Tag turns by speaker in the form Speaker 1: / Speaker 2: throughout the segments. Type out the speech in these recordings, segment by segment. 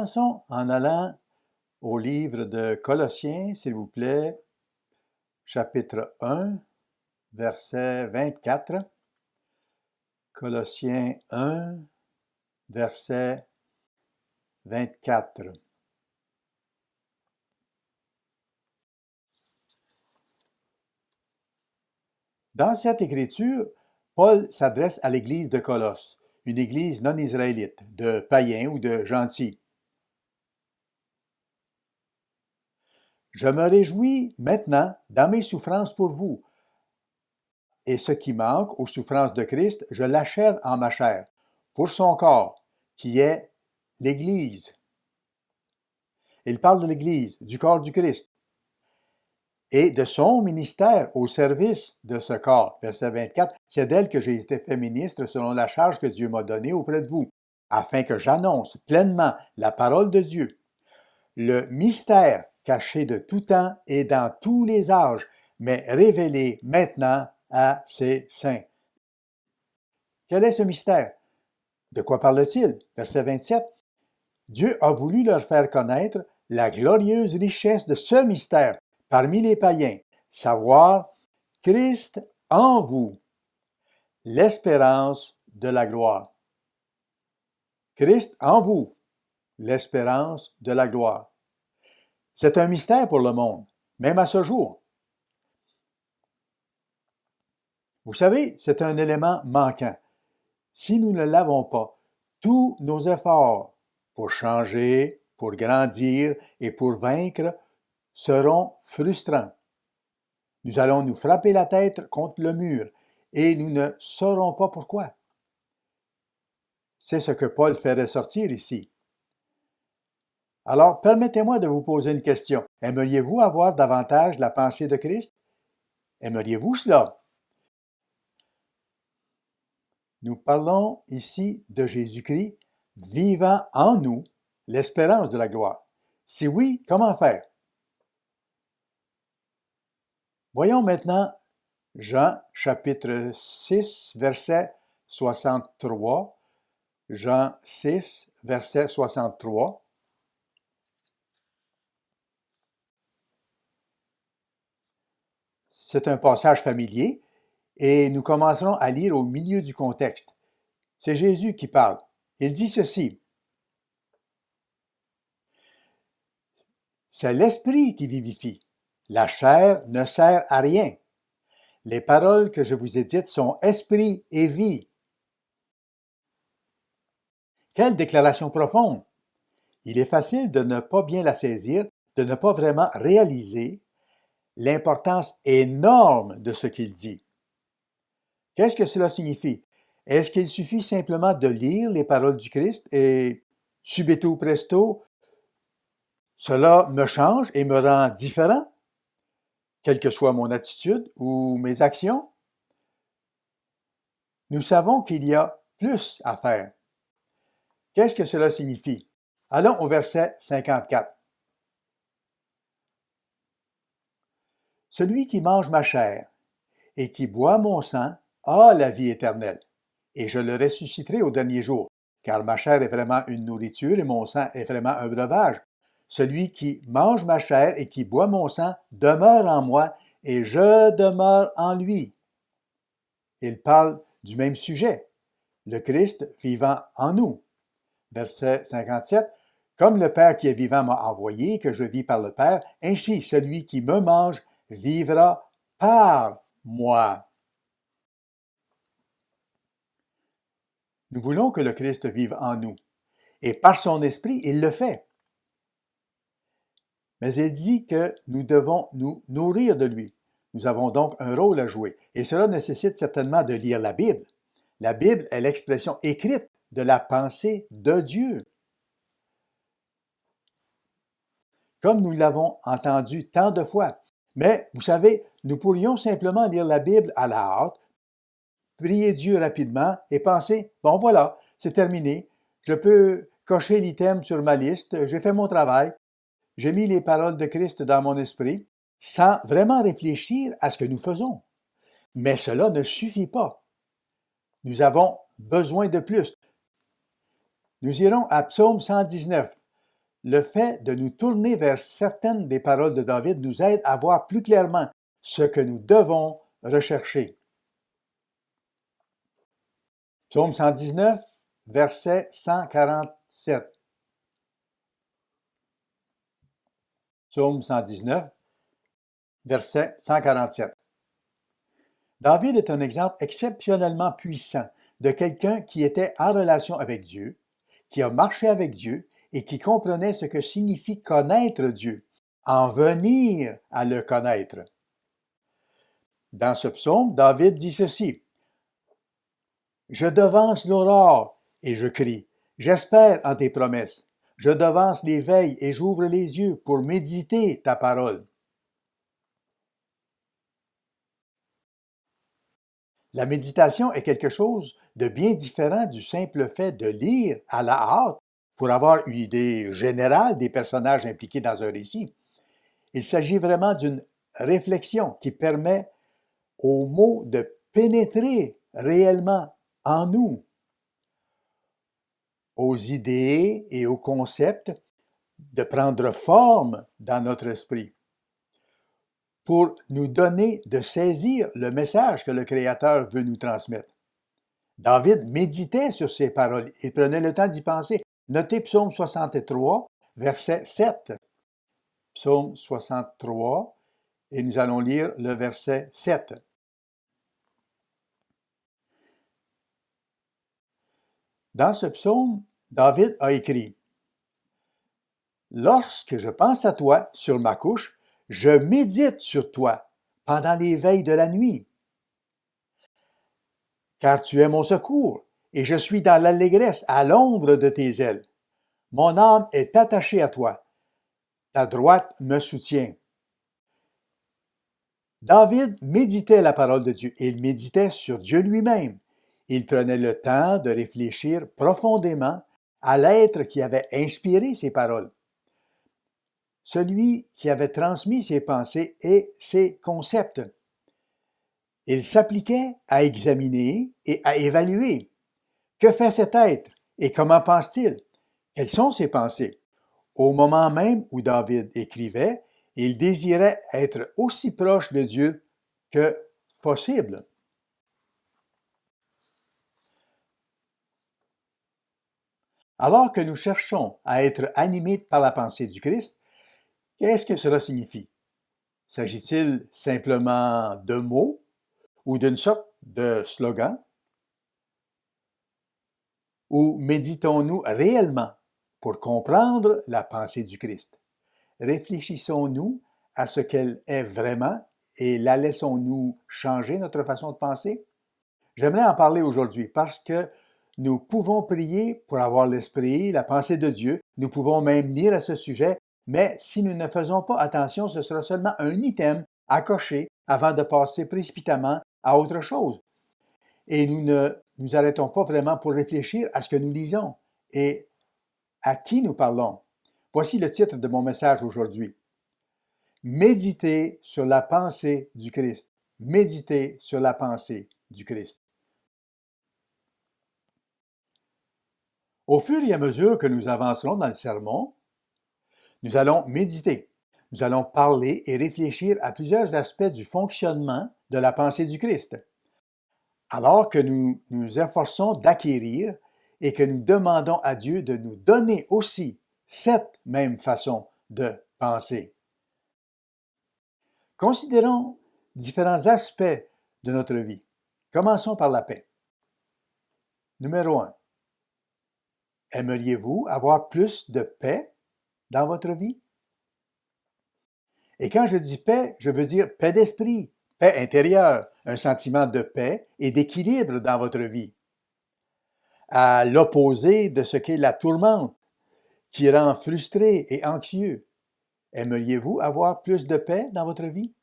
Speaker 1: commençons en allant au livre de Colossiens, s'il vous plaît, chapitre 1, verset 24. Colossiens 1, verset 24. Dans cette écriture, Paul s'adresse à l'église de Colosse, une église non israélite, de païens ou de gentils. Je me réjouis maintenant dans mes souffrances pour vous, et ce qui manque aux souffrances de Christ, je l'achève en ma chair, pour son corps, qui est l'Église. Il parle de l'Église, du corps du Christ, et de son ministère au service de ce corps. Verset 24, c'est d'elle que j'ai été fait ministre selon la charge que Dieu m'a donnée auprès de vous, afin que j'annonce pleinement la parole de Dieu, le mystère caché de tout temps et dans tous les âges, mais révélé maintenant à ses saints. Quel est ce mystère? De quoi parle-t-il? Verset 27. Dieu a voulu leur faire connaître la glorieuse richesse de ce mystère parmi les païens, savoir Christ en vous, l'espérance de la gloire. Christ en vous, l'espérance de la gloire. C'est un mystère pour le monde, même à ce jour. Vous savez, c'est un élément manquant. Si nous ne l'avons pas, tous nos efforts pour changer, pour grandir et pour vaincre seront frustrants. Nous allons nous frapper la tête contre le mur et nous ne saurons pas pourquoi. C'est ce que Paul fait ressortir ici. Alors, permettez-moi de vous poser une question. Aimeriez-vous avoir davantage la pensée de Christ? Aimeriez-vous cela? Nous parlons ici de Jésus-Christ vivant en nous l'espérance de la gloire. Si oui, comment faire? Voyons maintenant Jean chapitre 6, verset 63. Jean 6, verset 63. C'est un passage familier et nous commencerons à lire au milieu du contexte. C'est Jésus qui parle. Il dit ceci. C'est l'esprit qui vivifie. La chair ne sert à rien. Les paroles que je vous ai dites sont esprit et vie. Quelle déclaration profonde! Il est facile de ne pas bien la saisir, de ne pas vraiment réaliser l'importance énorme de ce qu'il dit. Qu'est-ce que cela signifie? Est-ce qu'il suffit simplement de lire les paroles du Christ et subito presto, cela me change et me rend différent, quelle que soit mon attitude ou mes actions? Nous savons qu'il y a plus à faire. Qu'est-ce que cela signifie? Allons au verset 54. Celui qui mange ma chair et qui boit mon sang a la vie éternelle, et je le ressusciterai au dernier jour, car ma chair est vraiment une nourriture et mon sang est vraiment un breuvage. Celui qui mange ma chair et qui boit mon sang demeure en moi, et je demeure en lui. Il parle du même sujet, le Christ vivant en nous. Verset 57. Comme le Père qui est vivant m'a envoyé, que je vis par le Père, ainsi celui qui me mange vivra par moi. Nous voulons que le Christ vive en nous, et par son esprit, il le fait. Mais il dit que nous devons nous nourrir de lui. Nous avons donc un rôle à jouer, et cela nécessite certainement de lire la Bible. La Bible est l'expression écrite de la pensée de Dieu. Comme nous l'avons entendu tant de fois. Mais, vous savez, nous pourrions simplement lire la Bible à la hâte, prier Dieu rapidement et penser, bon voilà, c'est terminé, je peux cocher l'item sur ma liste, j'ai fait mon travail, j'ai mis les paroles de Christ dans mon esprit, sans vraiment réfléchir à ce que nous faisons. Mais cela ne suffit pas. Nous avons besoin de plus. Nous irons à Psaume 119. le fait de nous tourner vers certaines des paroles de David nous aide à voir plus clairement ce que nous devons rechercher. Psaume 119, verset 147. Psaume 119, verset 147. David est un exemple exceptionnellement puissant de quelqu'un qui était en relation avec Dieu, qui a marché avec Dieu et qui comprenait ce que signifie connaître Dieu, en venir à le connaître. Dans ce psaume, David dit ceci: « Je devance l'aurore et je crie, j'espère en tes promesses. Je devance les veilles et j'ouvre les yeux pour méditer ta parole. » La méditation est quelque chose de bien différent du simple fait de lire à la hâte pour avoir une idée générale des personnages impliqués dans un récit. Il s'agit vraiment d'une réflexion qui permet aux mots de pénétrer réellement en nous, aux idées et aux concepts de prendre forme dans notre esprit, pour nous donner de saisir le message que le Créateur veut nous transmettre. David méditait sur ces paroles, il prenait le temps d'y penser. Notez Psaume 63, verset 7. Psaume 63, et nous allons lire le verset 7. Dans ce psaume, David a écrit: « Lorsque je pense à toi sur ma couche, je médite sur toi pendant les veilles de la nuit. Car tu es mon secours, et je suis dans l'allégresse à l'ombre de tes ailes. Mon âme est attachée à toi. Ta droite me soutient. » David méditait la parole de Dieu, et il méditait sur Dieu lui-même. Il prenait le temps de réfléchir profondément à l'être qui avait inspiré ces paroles, celui qui avait transmis ses pensées et ses concepts. Il s'appliquait à examiner et à évaluer. Que fait cet être et comment pense-t-il? Quelles sont ses pensées? Au moment même où David écrivait, il désirait être aussi proche de Dieu que possible. Alors que nous cherchons à être animés par la pensée du Christ, qu'est-ce que cela signifie? S'agit-il simplement de mots ou d'une sorte de slogan? Ou méditons-nous réellement pour comprendre la pensée du Christ? Réfléchissons-nous à ce qu'elle est vraiment et la laissons-nous changer notre façon de penser? J'aimerais en parler aujourd'hui parce que nous pouvons prier pour avoir l'esprit, la pensée de Dieu, nous pouvons même lire à ce sujet, mais si nous ne faisons pas attention, ce sera seulement un item à cocher avant de passer précipitamment à autre chose. Et nous ne nous arrêtons pas vraiment pour réfléchir à ce que nous lisons et à qui nous parlons. Voici le titre de mon message aujourd'hui. Méditer sur la pensée du Christ. Méditer sur la pensée du Christ. Au fur et à mesure que nous avancerons dans le sermon, nous allons méditer. Nous allons parler et réfléchir à plusieurs aspects du fonctionnement de la pensée du Christ. Alors que nous nous efforçons d'acquérir et que nous demandons à Dieu de nous donner aussi cette même façon de penser. Considérons différents aspects de notre vie. Commençons par la paix. Numéro 1. Aimeriez-vous avoir plus de paix dans votre vie? Et quand je dis paix, je veux dire paix d'esprit, paix intérieure, un sentiment de paix et d'équilibre dans votre vie. À l'opposé de ce qu'est la tourmente, qui rend frustré et anxieux. Aimeriez-vous avoir plus de paix dans votre vie?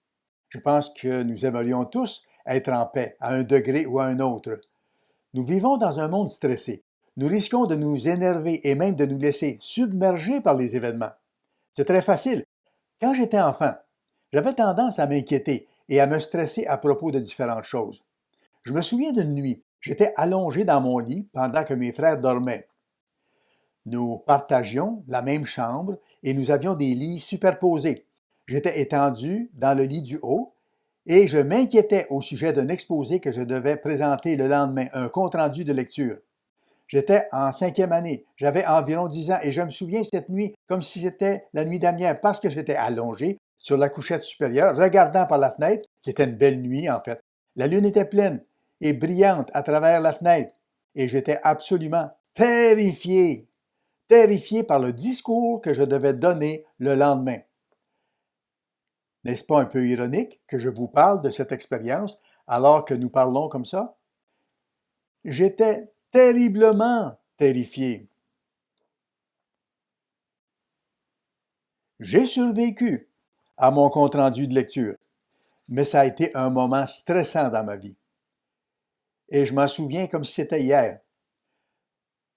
Speaker 1: Je pense que nous aimerions tous être en paix, à un degré ou à un autre. Nous vivons dans un monde stressé. Nous risquons de nous énerver et même de nous laisser submerger par les événements. C'est très facile. Quand j'étais enfant, j'avais tendance à m'inquiéter et à me stresser à propos de différentes choses. Je me souviens d'une nuit, j'étais allongé dans mon lit pendant que mes frères dormaient. Nous partagions la même chambre et nous avions des lits superposés. J'étais étendu dans le lit du haut et je m'inquiétais au sujet d'un exposé que je devais présenter le lendemain, un compte-rendu de lecture. J'étais en 5e année, j'avais environ 10 ans et je me souviens cette nuit comme si c'était la nuit dernière parce que j'étais allongé sur la couchette supérieure, regardant par la fenêtre. C'était une belle nuit en fait. La lune était pleine et brillante à travers la fenêtre et j'étais absolument terrifié, terrifié par le discours que je devais donner le lendemain. N'est-ce pas un peu ironique que je vous parle de cette expérience alors que nous parlons comme ça? J'étais terriblement terrifié. J'ai survécu à mon compte-rendu de lecture, mais ça a été un moment stressant dans ma vie. Et je m'en souviens comme si c'était hier.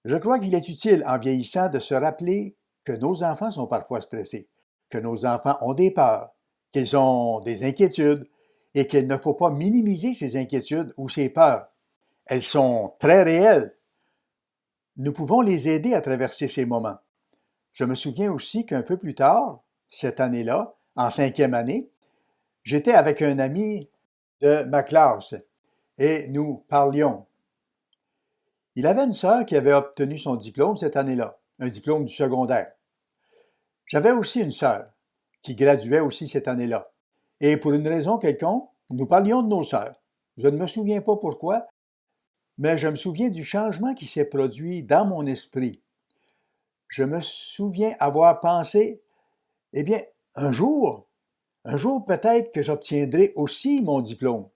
Speaker 1: Je crois qu'il est utile en vieillissant de se rappeler que nos enfants sont parfois stressés, que nos enfants ont des peurs, qu'ils ont des inquiétudes et qu'il ne faut pas minimiser ces inquiétudes ou ces peurs. Elles sont très réelles. Nous pouvons les aider à traverser ces moments. Je me souviens aussi qu'un peu plus tard, cette année-là, en 5e année, j'étais avec un ami de ma classe et nous parlions. Il avait une sœur qui avait obtenu son diplôme cette année-là, un diplôme du secondaire. J'avais aussi une sœur qui graduait aussi cette année-là. Et pour une raison quelconque, nous parlions de nos sœurs. Je ne me souviens pas pourquoi, mais je me souviens du changement qui s'est produit dans mon esprit. Je me souviens avoir pensé, eh bien, un jour peut-être que j'obtiendrai aussi mon diplôme.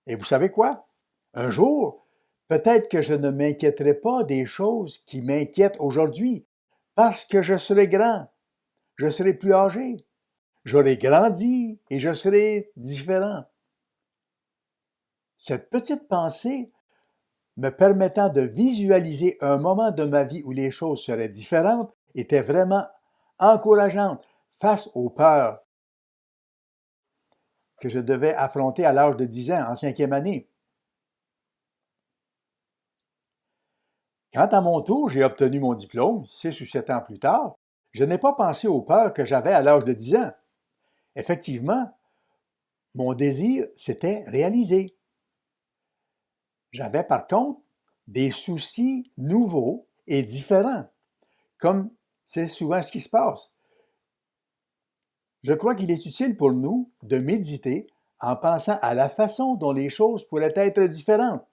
Speaker 1: Et vous savez quoi? Un jour, peut-être que je ne m'inquiéterai pas des choses qui m'inquiètent aujourd'hui, parce que je serai grand, je serai plus âgé, j'aurai grandi et je serai différent. Cette petite pensée me permettant de visualiser un moment de ma vie où les choses seraient différentes était vraiment encourageante face aux peurs que je devais affronter à l'âge de 10 ans, en 5e année. Quand à mon tour j'ai obtenu mon diplôme, 6 ou 7 ans plus tard, je n'ai pas pensé aux peurs que j'avais à l'âge de 10 ans. Effectivement, mon désir s'était réalisé. J'avais par contre des soucis nouveaux et différents, comme c'est souvent ce qui se passe. Je crois qu'il est utile pour nous de méditer en pensant à la façon dont les choses pourraient être différentes,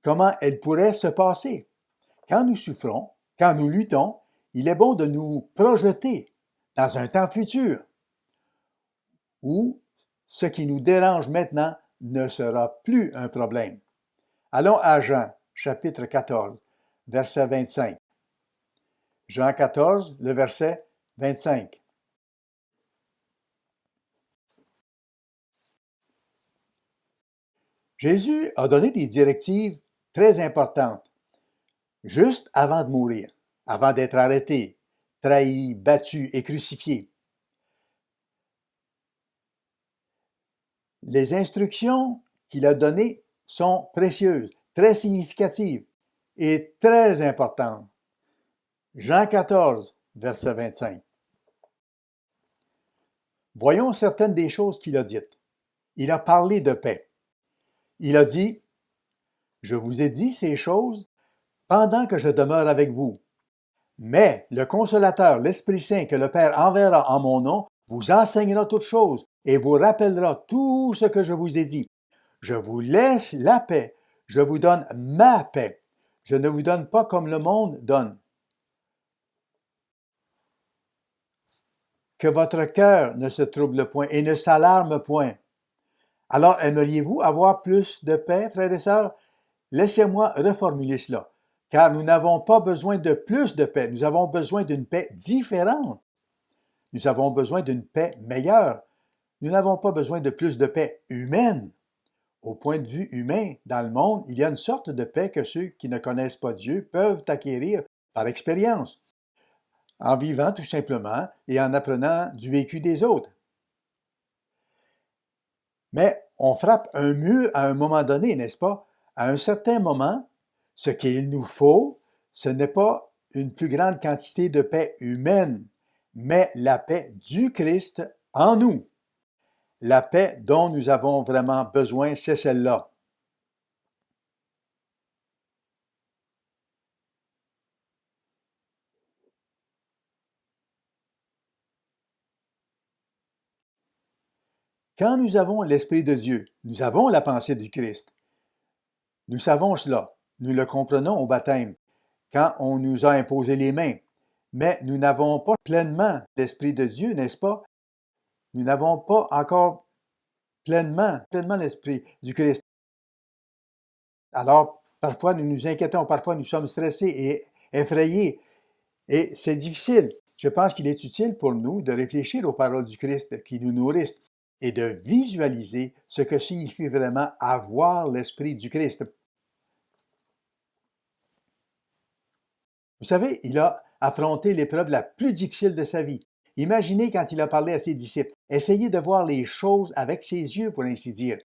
Speaker 1: comment elles pourraient se passer. Quand nous souffrons, quand nous luttons, il est bon de nous projeter dans un temps futur où ce qui nous dérange maintenant ne sera plus un problème. Allons à Jean, chapitre 14, verset 25. Jean 14, le verset 25. Jésus a donné des directives très importantes, juste avant de mourir, avant d'être arrêté, trahi, battu et crucifié. Les instructions qu'il a données sont précieuses, très significatives et très importantes. Jean 14, verset 25. Voyons certaines des choses qu'il a dites. Il a parlé de paix. Il a dit, « Je vous ai dit ces choses pendant que je demeure avec vous. Mais le Consolateur, l'Esprit Saint que le Père enverra en mon nom, vous enseignera toutes choses et vous rappellera tout ce que je vous ai dit. Je vous laisse la paix, je vous donne ma paix. Je ne vous donne pas comme le monde donne. Que votre cœur ne se trouble point et ne s'alarme point. » Alors, aimeriez-vous avoir plus de paix, frères et sœurs? Laissez-moi reformuler cela, car nous n'avons pas besoin de plus de paix, nous avons besoin d'une paix différente. Nous avons besoin d'une paix meilleure. Nous n'avons pas besoin de plus de paix humaine. Au point de vue humain, dans le monde, il y a une sorte de paix que ceux qui ne connaissent pas Dieu peuvent acquérir par expérience, en vivant tout simplement et en apprenant du vécu des autres. Mais on frappe un mur à un moment donné, n'est-ce pas? À un certain moment, ce qu'il nous faut, ce n'est pas une plus grande quantité de paix humaine, mais la paix du Christ en nous. La paix dont nous avons vraiment besoin, c'est celle-là. Quand nous avons l'Esprit de Dieu, nous avons la pensée du Christ. Nous savons cela. Nous le comprenons au baptême, quand on nous a imposé les mains. Mais nous n'avons pas pleinement l'Esprit de Dieu, n'est-ce pas? Nous n'avons pas encore pleinement l'Esprit du Christ. Alors, parfois, nous nous inquiétons, parfois, nous sommes stressés et effrayés. Et c'est difficile. Je pense qu'il est utile pour nous de réfléchir aux paroles du Christ qui nous nourrissent et de visualiser ce que signifie vraiment avoir l'Esprit du Christ. Vous savez, il a affronté l'épreuve la plus difficile de sa vie. Imaginez quand il a parlé à ses disciples. Essayez de voir les choses avec ses yeux, pour ainsi dire.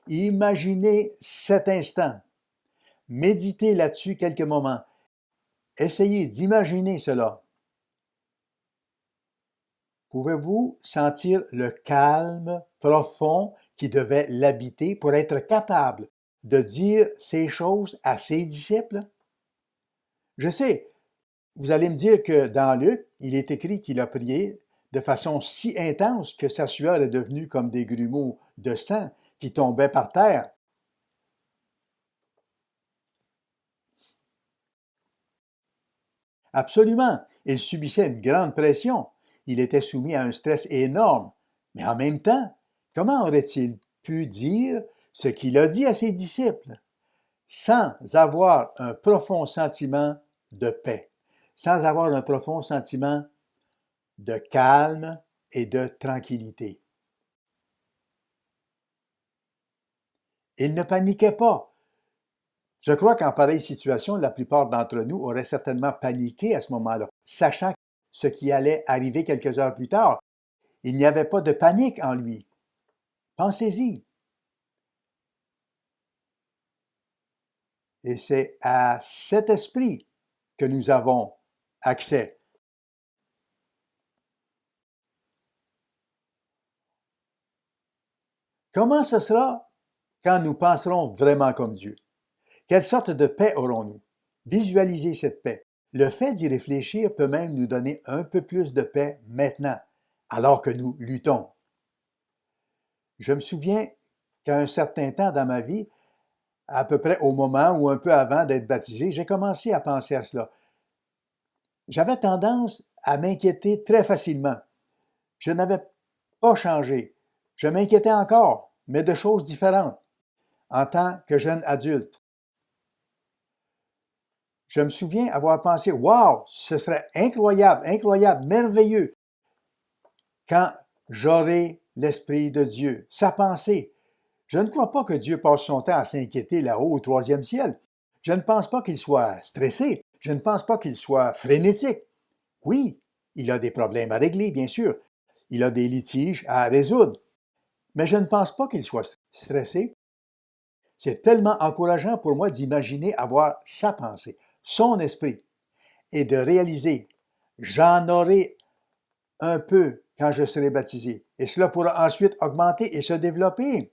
Speaker 1: Imaginez cet instant. Méditez là-dessus quelques moments. Essayez d'imaginer cela. Pouvez-vous sentir le calme profond qui devait l'habiter pour être capable de dire ces choses à ses disciples? Je sais, vous allez me dire que dans Luc, il est écrit qu'il a prié de façon si intense que sa sueur est devenue comme des grumeaux de sang qui tombaient par terre. Absolument, il subissait une grande pression. Il était soumis à un stress énorme. Mais en même temps, comment aurait-il pu dire ce qu'il a dit à ses disciples sans avoir un profond sentiment de paix, sans avoir un profond sentiment de calme et de tranquillité? Il ne paniquait pas. Je crois qu'en pareille situation, la plupart d'entre nous auraient certainement paniqué à ce moment-là, sachant ce qui allait arriver quelques heures plus tard. Il n'y avait pas de panique en lui. Pensez-y. Et c'est à cet esprit que nous avons accès. Comment ce sera quand nous penserons vraiment comme Dieu? Quelle sorte de paix aurons-nous? Visualisez cette paix. Le fait d'y réfléchir peut même nous donner un peu plus de paix maintenant, alors que nous luttons. Je me souviens qu'à un certain temps dans ma vie, à peu près au moment ou un peu avant d'être baptisé, j'ai commencé à penser à cela. J'avais tendance à m'inquiéter très facilement. Je n'avais pas changé. Je m'inquiétais encore, mais de choses différentes, en tant que jeune adulte. Je me souviens avoir pensé, wow, ce serait incroyable, incroyable, merveilleux, quand j'aurai l'Esprit de Dieu. Sa pensée. Je ne crois pas que Dieu passe son temps à s'inquiéter là-haut au troisième ciel. Je ne pense pas qu'il soit stressé. Je ne pense pas qu'il soit frénétique. Oui, il a des problèmes à régler, bien sûr. Il a des litiges à résoudre. Mais je ne pense pas qu'il soit stressé. C'est tellement encourageant pour moi d'imaginer avoir sa pensée, son esprit, et de réaliser, j'en aurai un peu quand je serai baptisé. Et cela pourra ensuite augmenter et se développer.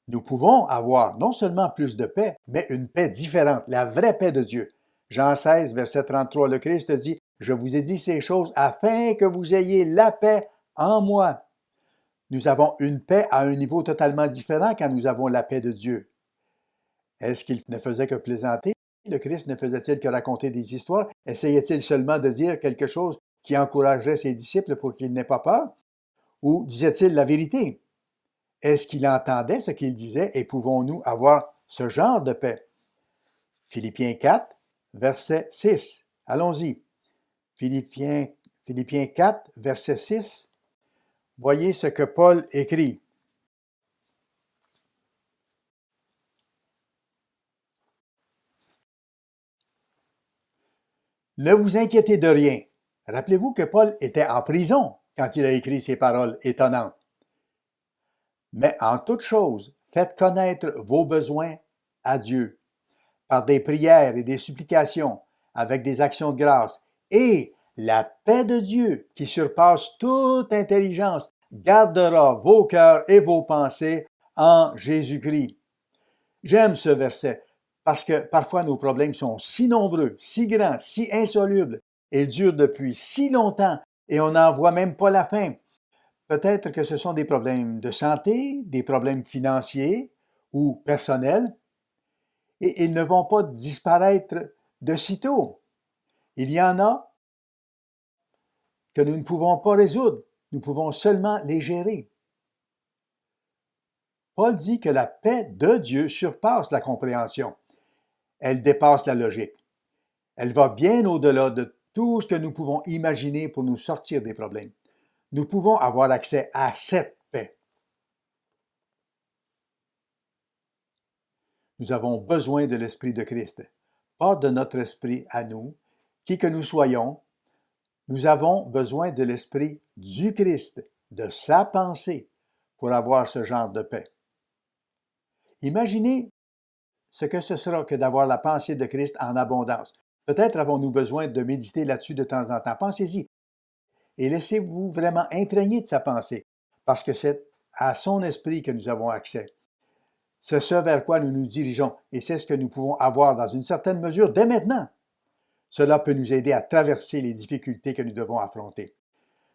Speaker 1: Nous pouvons avoir non seulement plus de paix, mais une paix différente, la vraie paix de Dieu. Jean 16, verset 33, le Christ dit, « Je vous ai dit ces choses afin que vous ayez la paix en moi. » Nous avons une paix à un niveau totalement différent quand nous avons la paix de Dieu. Est-ce qu'il ne faisait que plaisanter? Le Christ ne faisait-il que raconter des histoires? Essayait-il seulement de dire quelque chose qui encouragerait ses disciples pour qu'ils n'aient pas peur? Ou disait-il la vérité? Est-ce qu'il entendait ce qu'il disait et pouvons-nous avoir ce genre de paix? Philippiens 4, verset 6. Allons-y. Philippiens 4, verset 6. Voyez ce que Paul écrit. Ne vous inquiétez de rien. Rappelez-vous que Paul était en prison quand il a écrit ces paroles étonnantes. Mais en toute chose, faites connaître vos besoins à Dieu. par des prières et des supplications, avec des actions de grâce, et la paix de Dieu, qui surpasse toute intelligence, gardera vos cœurs et vos pensées en Jésus-Christ. J'aime ce verset parce que parfois nos problèmes sont si nombreux, si grands, si insolubles, et durent depuis si longtemps et on n'en voit même pas la fin. Peut-être que ce sont des problèmes de santé, des problèmes financiers ou personnels, et ils ne vont pas disparaître de sitôt. Il y en a que nous ne pouvons pas résoudre, nous pouvons seulement les gérer. Paul dit que la paix de Dieu surpasse la compréhension. Elle dépasse la logique. Elle va bien au-delà de tout ce que nous pouvons imaginer pour nous sortir des problèmes. Nous pouvons avoir accès à cette paix. Nous avons besoin de l'Esprit de Christ, pas de notre esprit à nous, qui que nous soyons. Nous avons besoin de l'Esprit du Christ, de sa pensée, pour avoir ce genre de paix. Imaginez ce que ce sera que d'avoir la pensée de Christ en abondance. Peut-être avons-nous besoin de méditer là-dessus de temps en temps. Pensez-y et laissez-vous vraiment imprégner de sa pensée, parce que c'est à son esprit que nous avons accès. C'est ce vers quoi nous nous dirigeons et c'est ce que nous pouvons avoir dans une certaine mesure dès maintenant. Cela peut nous aider à traverser les difficultés que nous devons affronter.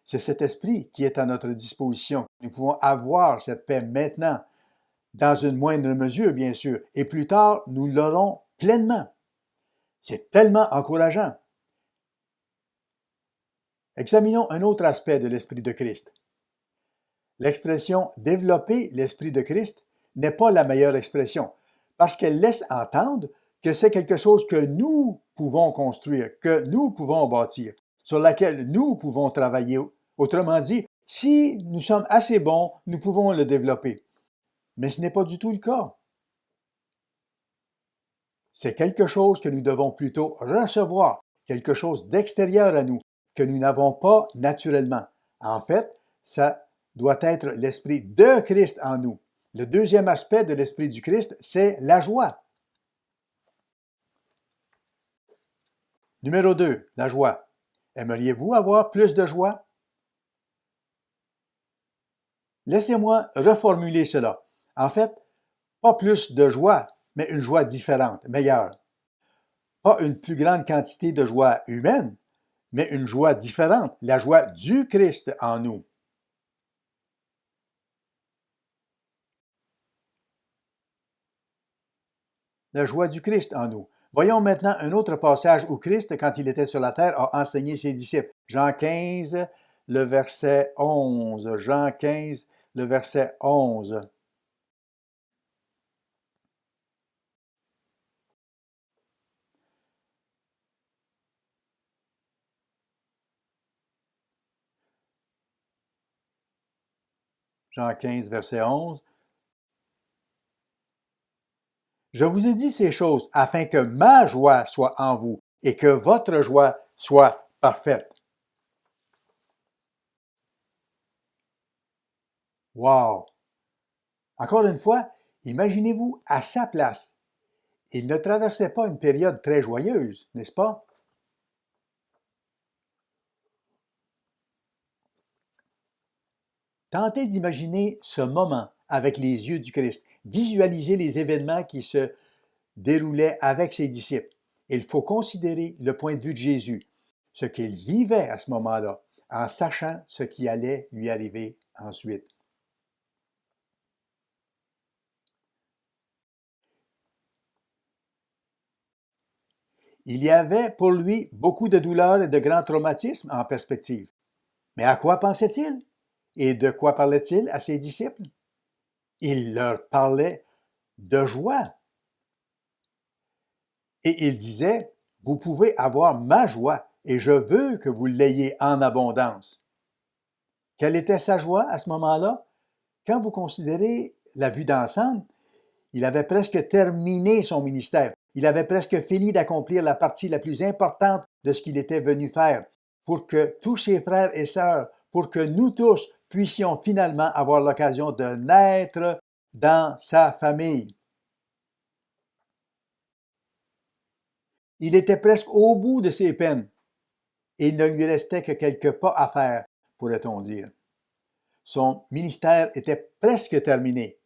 Speaker 1: C'est cet esprit qui est à notre disposition. Nous pouvons avoir cette paix maintenant, dans une moindre mesure, bien sûr, et plus tard, nous l'aurons pleinement. C'est tellement encourageant. Examinons un autre aspect de l'Esprit de Christ. L'expression « développer l'Esprit de Christ » n'est pas la meilleure expression, parce qu'elle laisse entendre que c'est quelque chose que nous pouvons construire, que nous pouvons bâtir, sur laquelle nous pouvons travailler. Autrement dit, si nous sommes assez bons, nous pouvons le développer. Mais ce n'est pas du tout le cas. C'est quelque chose que nous devons plutôt recevoir, quelque chose d'extérieur à nous, que nous n'avons pas naturellement. En fait, ça doit être l'Esprit de Christ en nous. Le deuxième aspect de l'Esprit du Christ, c'est la joie. Numéro 2, la joie. Aimeriez-vous avoir plus de joie? Laissez-moi reformuler cela. En fait, pas plus de joie, mais une joie différente, meilleure. Pas une plus grande quantité de joie humaine, mais une joie différente, la joie du Christ en nous. La joie du Christ en nous. Voyons maintenant un autre passage où Christ, quand il était sur la terre, a enseigné ses disciples. Jean 15, le verset 11. Jean 15, le verset 11. Jean 15, verset 11. Je vous ai dit ces choses afin que ma joie soit en vous et que votre joie soit parfaite. Wow! Encore une fois, imaginez-vous à sa place. Il ne traversait pas une période très joyeuse, n'est-ce pas? Tentez d'imaginer ce moment avec les yeux du Christ. Visualisez les événements qui se déroulaient avec ses disciples. Il faut considérer le point de vue de Jésus, ce qu'il vivait à ce moment-là, en sachant ce qui allait lui arriver ensuite. Il y avait pour lui beaucoup de douleurs et de grands traumatismes en perspective. Mais à quoi pensait-il? Et de quoi parlait-il à ses disciples? Il leur parlait de joie. Et il disait, vous pouvez avoir ma joie et je veux que vous l'ayez en abondance. Quelle était sa joie à ce moment-là? Quand vous considérez la vue d'ensemble, il avait presque terminé son ministère. Il avait presque fini d'accomplir la partie la plus importante de ce qu'il était venu faire pour que tous ses frères et sœurs, pour que nous tous puissions finalement avoir l'occasion de naître dans sa famille. Il était presque au bout de ses peines et il ne lui restait que quelques pas à faire, pourrait-on dire. Son ministère était presque terminé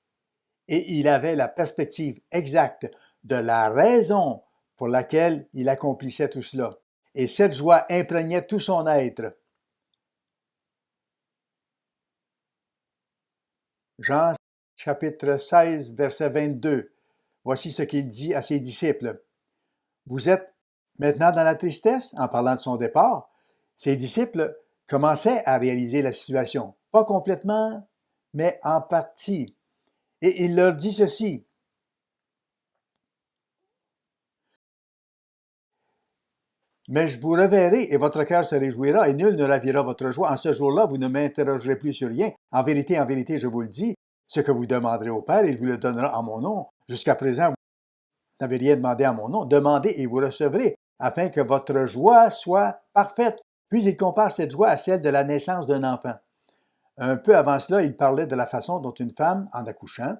Speaker 1: et il avait la perspective exacte de la raison pour laquelle il accomplissait tout cela. Et cette joie imprégnait tout son être. Jean chapitre 16, verset 22. Voici ce qu'il dit à ses disciples. Vous êtes maintenant dans la tristesse, en parlant de son départ. Ses disciples commençaient à réaliser la situation. Pas complètement, mais en partie. Et il leur dit ceci. Mais je vous reverrai et votre cœur se réjouira et nul ne ravira votre joie. En ce jour-là, vous ne m'interrogerez plus sur rien. En vérité, je vous le dis, ce que vous demanderez au Père, il vous le donnera en mon nom. Jusqu'à présent, vous n'avez rien demandé en mon nom. Demandez et vous recevrez, afin que votre joie soit parfaite. Puis il compare cette joie à celle de la naissance d'un enfant. Un peu avant cela, il parlait de la façon dont une femme, en accouchant,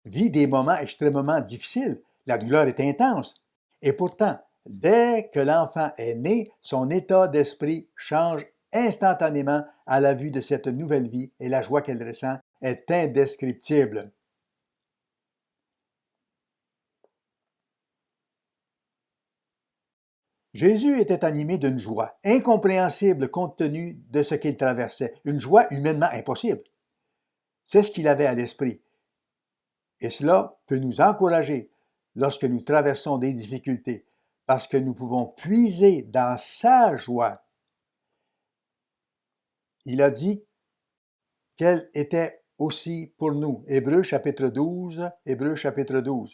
Speaker 1: vit des moments extrêmement difficiles. La douleur est intense. Et pourtant, dès que l'enfant est né, son état d'esprit change instantanément à la vue de cette nouvelle vie et la joie qu'elle ressent est indescriptible. Jésus était animé d'une joie incompréhensible compte tenu de ce qu'il traversait, une joie humainement impossible. C'est ce qu'il avait à l'esprit. Et cela peut nous encourager lorsque nous traversons des difficultés, parce que nous pouvons puiser dans sa joie. Il a dit qu'elle était aussi pour nous. Hébreux chapitre 12, Hébreux chapitre 12.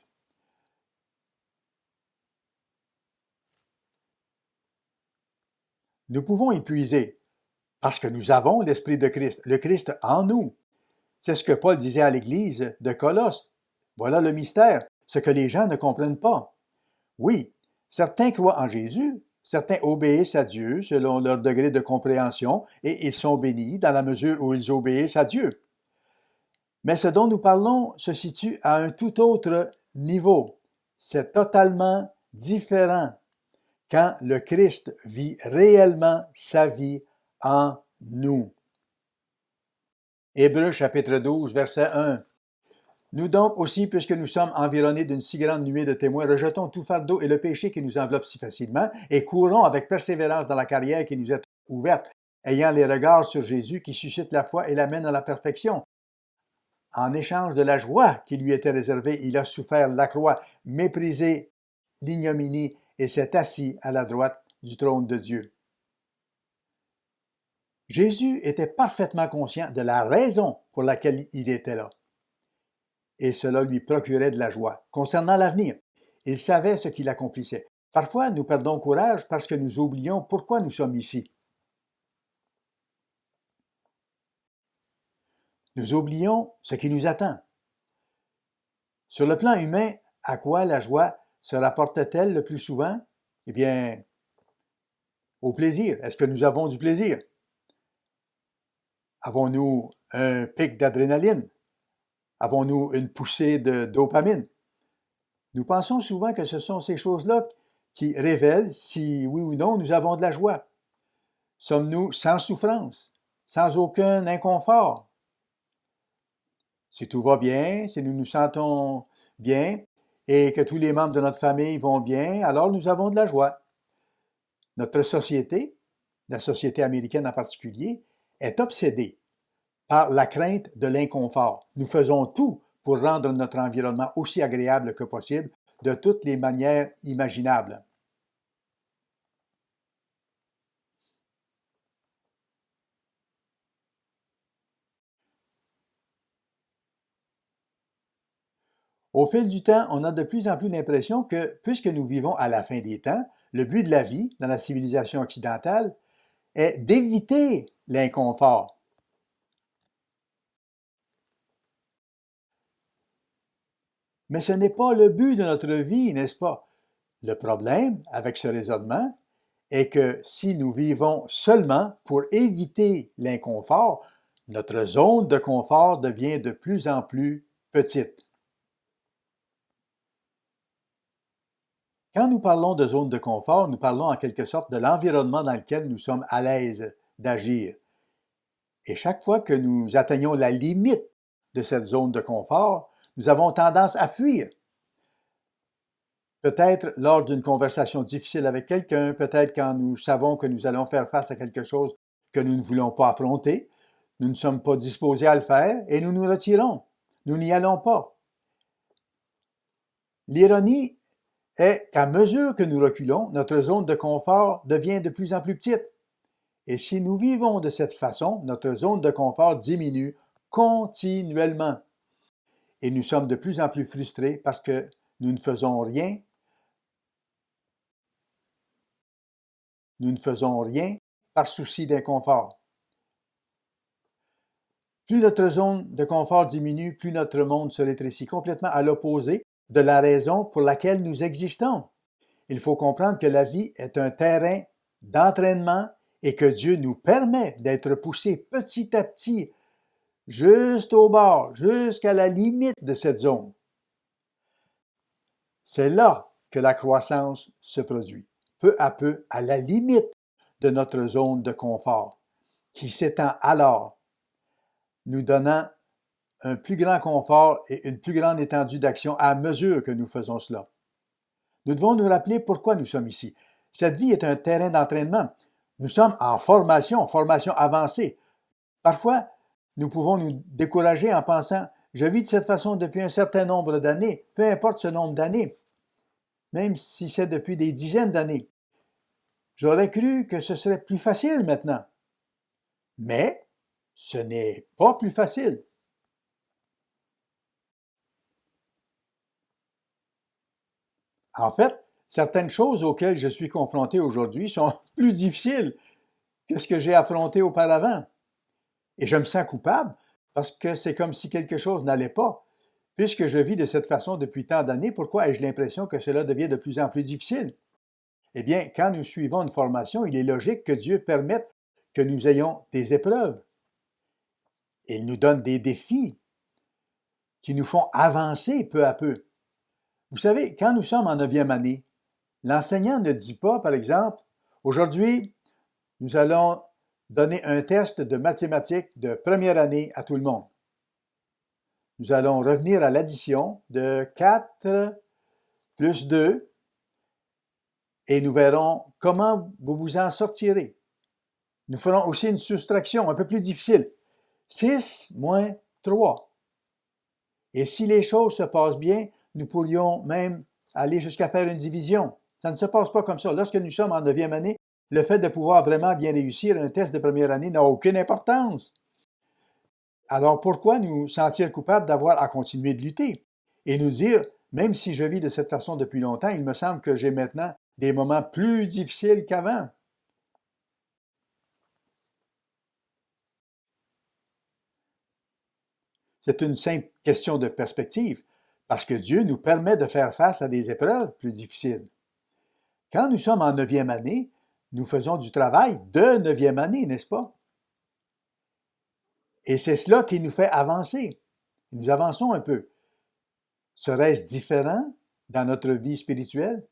Speaker 1: Nous pouvons y puiser parce que nous avons l'Esprit de Christ, le Christ en nous. C'est ce que Paul disait à l'Église de Colosse. Voilà le mystère, ce que les gens ne comprennent pas. Oui, certains croient en Jésus, certains obéissent à Dieu selon leur degré de compréhension et ils sont bénis dans la mesure où ils obéissent à Dieu. Mais ce dont nous parlons se situe à un tout autre niveau. C'est totalement différent quand le Christ vit réellement sa vie en nous. Hébreux chapitre 12, verset 1. Nous donc aussi, puisque nous sommes environnés d'une si grande nuée de témoins, rejetons tout fardeau et le péché qui nous enveloppe si facilement et courons avec persévérance dans la carrière qui nous est ouverte, ayant les regards sur Jésus qui suscite la foi et l'amène à la perfection. En échange de la joie qui lui était réservée, il a souffert la croix, méprisé l'ignominie et s'est assis à la droite du trône de Dieu. Jésus était parfaitement conscient de la raison pour laquelle il était là. Et cela lui procurait de la joie. Concernant l'avenir, il savait ce qu'il accomplissait. Parfois, nous perdons courage parce que nous oublions pourquoi nous sommes ici. Nous oublions ce qui nous attend. Sur le plan humain, à quoi la joie se rapporte-t-elle le plus souvent? Eh bien, au plaisir. Est-ce que nous avons du plaisir? Avons-nous un pic d'adrénaline? Avons-nous une poussée de dopamine? Nous pensons souvent que ce sont ces choses-là qui révèlent si, oui ou non, nous avons de la joie. Sommes-nous sans souffrance, sans aucun inconfort? Si tout va bien, si nous nous sentons bien et que tous les membres de notre famille vont bien, alors nous avons de la joie. Notre société, la société américaine en particulier, est obsédée par la crainte de l'inconfort. Nous faisons tout pour rendre notre environnement aussi agréable que possible de toutes les manières imaginables. Au fil du temps, on a de plus en plus l'impression que, puisque nous vivons à la fin des temps, le but de la vie dans la civilisation occidentale est d'éviter l'inconfort. Mais ce n'est pas le but de notre vie, n'est-ce pas? Le problème avec ce raisonnement est que si nous vivons seulement pour éviter l'inconfort, notre zone de confort devient de plus en plus petite. Quand nous parlons de zone de confort, nous parlons en quelque sorte de l'environnement dans lequel nous sommes à l'aise d'agir. Et chaque fois que nous atteignons la limite de cette zone de confort, nous avons tendance à fuir. Peut-être lors d'une conversation difficile avec quelqu'un, peut-être quand nous savons que nous allons faire face à quelque chose que nous ne voulons pas affronter, nous ne sommes pas disposés à le faire et nous nous retirons. Nous n'y allons pas. L'ironie est qu'à mesure que nous reculons, notre zone de confort devient de plus en plus petite. Et si nous vivons de cette façon, notre zone de confort diminue continuellement. Et nous sommes de plus en plus frustrés parce que nous ne faisons rien. Nous ne faisons rien par souci d'inconfort. Plus notre zone de confort diminue, plus notre monde se rétrécit, complètement à l'opposé de la raison pour laquelle nous existons. Il faut comprendre que la vie est un terrain d'entraînement et que Dieu nous permet d'être poussés petit à petit, juste au bord, jusqu'à la limite de cette zone. C'est là que la croissance se produit, peu à peu à la limite de notre zone de confort, qui s'étend alors, nous donnant un plus grand confort et une plus grande étendue d'action à mesure que nous faisons cela. Nous devons nous rappeler pourquoi nous sommes ici. Cette vie est un terrain d'entraînement. Nous sommes en formation avancée. Parfois, nous pouvons nous décourager en pensant « je vis de cette façon depuis un certain nombre d'années, peu importe ce nombre d'années, même si c'est depuis des dizaines d'années. J'aurais cru que ce serait plus facile maintenant. » Mais ce n'est pas plus facile. En fait, certaines choses auxquelles je suis confronté aujourd'hui sont plus difficiles que ce que j'ai affronté auparavant. Et je me sens coupable parce que c'est comme si quelque chose n'allait pas. Puisque je vis de cette façon depuis tant d'années, pourquoi ai-je l'impression que cela devient de plus en plus difficile? Eh bien, quand nous suivons une formation, il est logique que Dieu permette que nous ayons des épreuves. Il nous donne des défis qui nous font avancer peu à peu. Vous savez, quand nous sommes en 9e année, l'enseignant ne dit pas, par exemple, aujourd'hui, nous allons donner un test de mathématiques de première année à tout le monde. Nous allons revenir à l'addition de 4 plus 2 et nous verrons comment vous vous en sortirez. Nous ferons aussi une soustraction un peu plus difficile. 6 moins 3. Et si les choses se passent bien, nous pourrions même aller jusqu'à faire une division. Ça ne se passe pas comme ça. Lorsque nous sommes en 9e année, le fait de pouvoir vraiment bien réussir un test de première année n'a aucune importance. Alors pourquoi nous sentir coupables d'avoir à continuer de lutter et nous dire, même si je vis de cette façon depuis longtemps, il me semble que j'ai maintenant des moments plus difficiles qu'avant. C'est une simple question de perspective, parce que Dieu nous permet de faire face à des épreuves plus difficiles. Quand nous sommes en 9e année, nous faisons du travail de 9e année, n'est-ce pas? Et c'est cela qui nous fait avancer. Nous avançons un peu. Serait-ce différent dans notre vie spirituelle?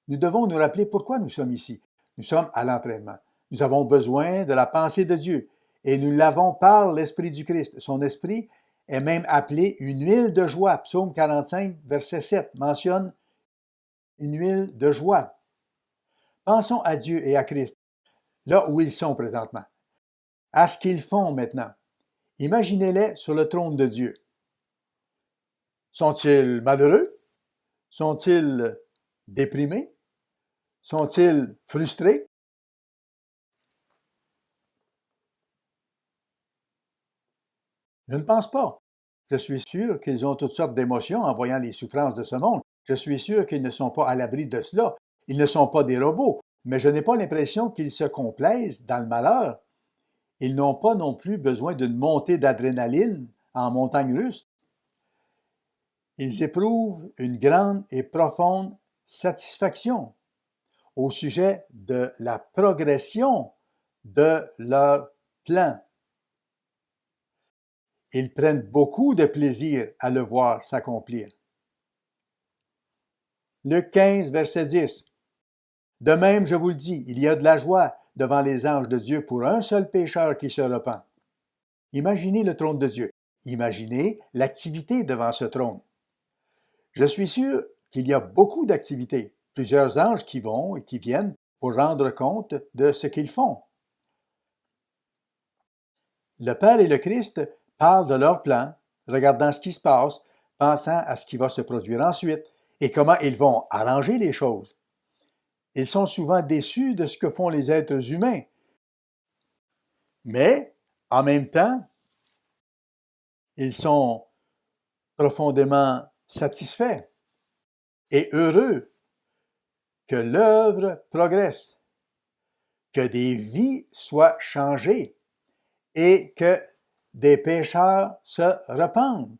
Speaker 1: Nous devons nous rappeler pourquoi nous sommes ici. Nous sommes à l'entraînement. Nous avons besoin de la pensée de Dieu et nous l'avons par l'Esprit du Christ. Son Esprit est même appelé une huile de joie. Psaume 45, verset 7 mentionne une huile de joie. Pensons à Dieu et à Christ, là où ils sont présentement, à ce qu'ils font maintenant. Imaginez-les sur le trône de Dieu. Sont-ils malheureux? Sont-ils déprimés? Sont-ils frustrés? Je ne pense pas. Je suis sûr qu'ils ont toutes sortes d'émotions en voyant les souffrances de ce monde. Je suis sûr qu'ils ne sont pas à l'abri de cela. Ils ne sont pas des robots, mais je n'ai pas l'impression qu'ils se complaisent dans le malheur. Ils n'ont pas non plus besoin d'une montée d'adrénaline en montagne russe. Ils éprouvent une grande et profonde satisfaction au sujet de la progression de leur plan. Ils prennent beaucoup de plaisir à le voir s'accomplir. Luc 15, verset 10. De même, je vous le dis, il y a de la joie devant les anges de Dieu pour un seul pécheur qui se repent. Imaginez le trône de Dieu. Imaginez l'activité devant ce trône. Je suis sûr qu'il y a beaucoup d'activités, plusieurs anges qui vont et qui viennent pour rendre compte de ce qu'ils font. Le Père et le Christ parlent de leur plan, regardant ce qui se passe, pensant à ce qui va se produire ensuite et comment ils vont arranger les choses. Ils sont souvent déçus de ce que font les êtres humains. Mais, en même temps, ils sont profondément satisfaits et heureux que l'œuvre progresse, que des vies soient changées et que des pécheurs se repentent.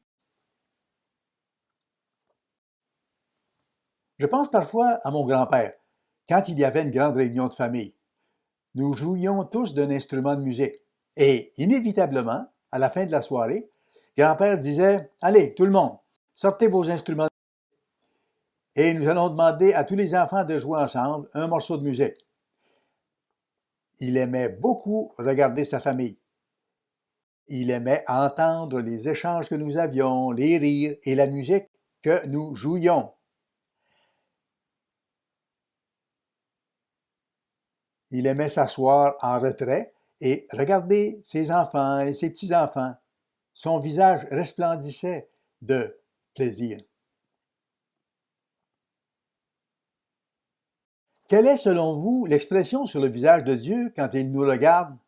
Speaker 1: Je pense parfois à mon grand-père, quand il y avait une grande réunion de famille. Nous jouions tous d'un instrument de musique. Et inévitablement, à la fin de la soirée, grand-père disait « Allez, tout le monde, sortez vos instruments et nous allons demander à tous les enfants de jouer ensemble un morceau de musique. » Il aimait beaucoup regarder sa famille. Il aimait entendre les échanges que nous avions, les rires et la musique que nous jouions. Il aimait s'asseoir en retrait et regarder ses enfants et ses petits-enfants. Son visage resplendissait de plaisir. Quelle est, selon vous, l'expression sur le visage de Dieu quand il nous regarde?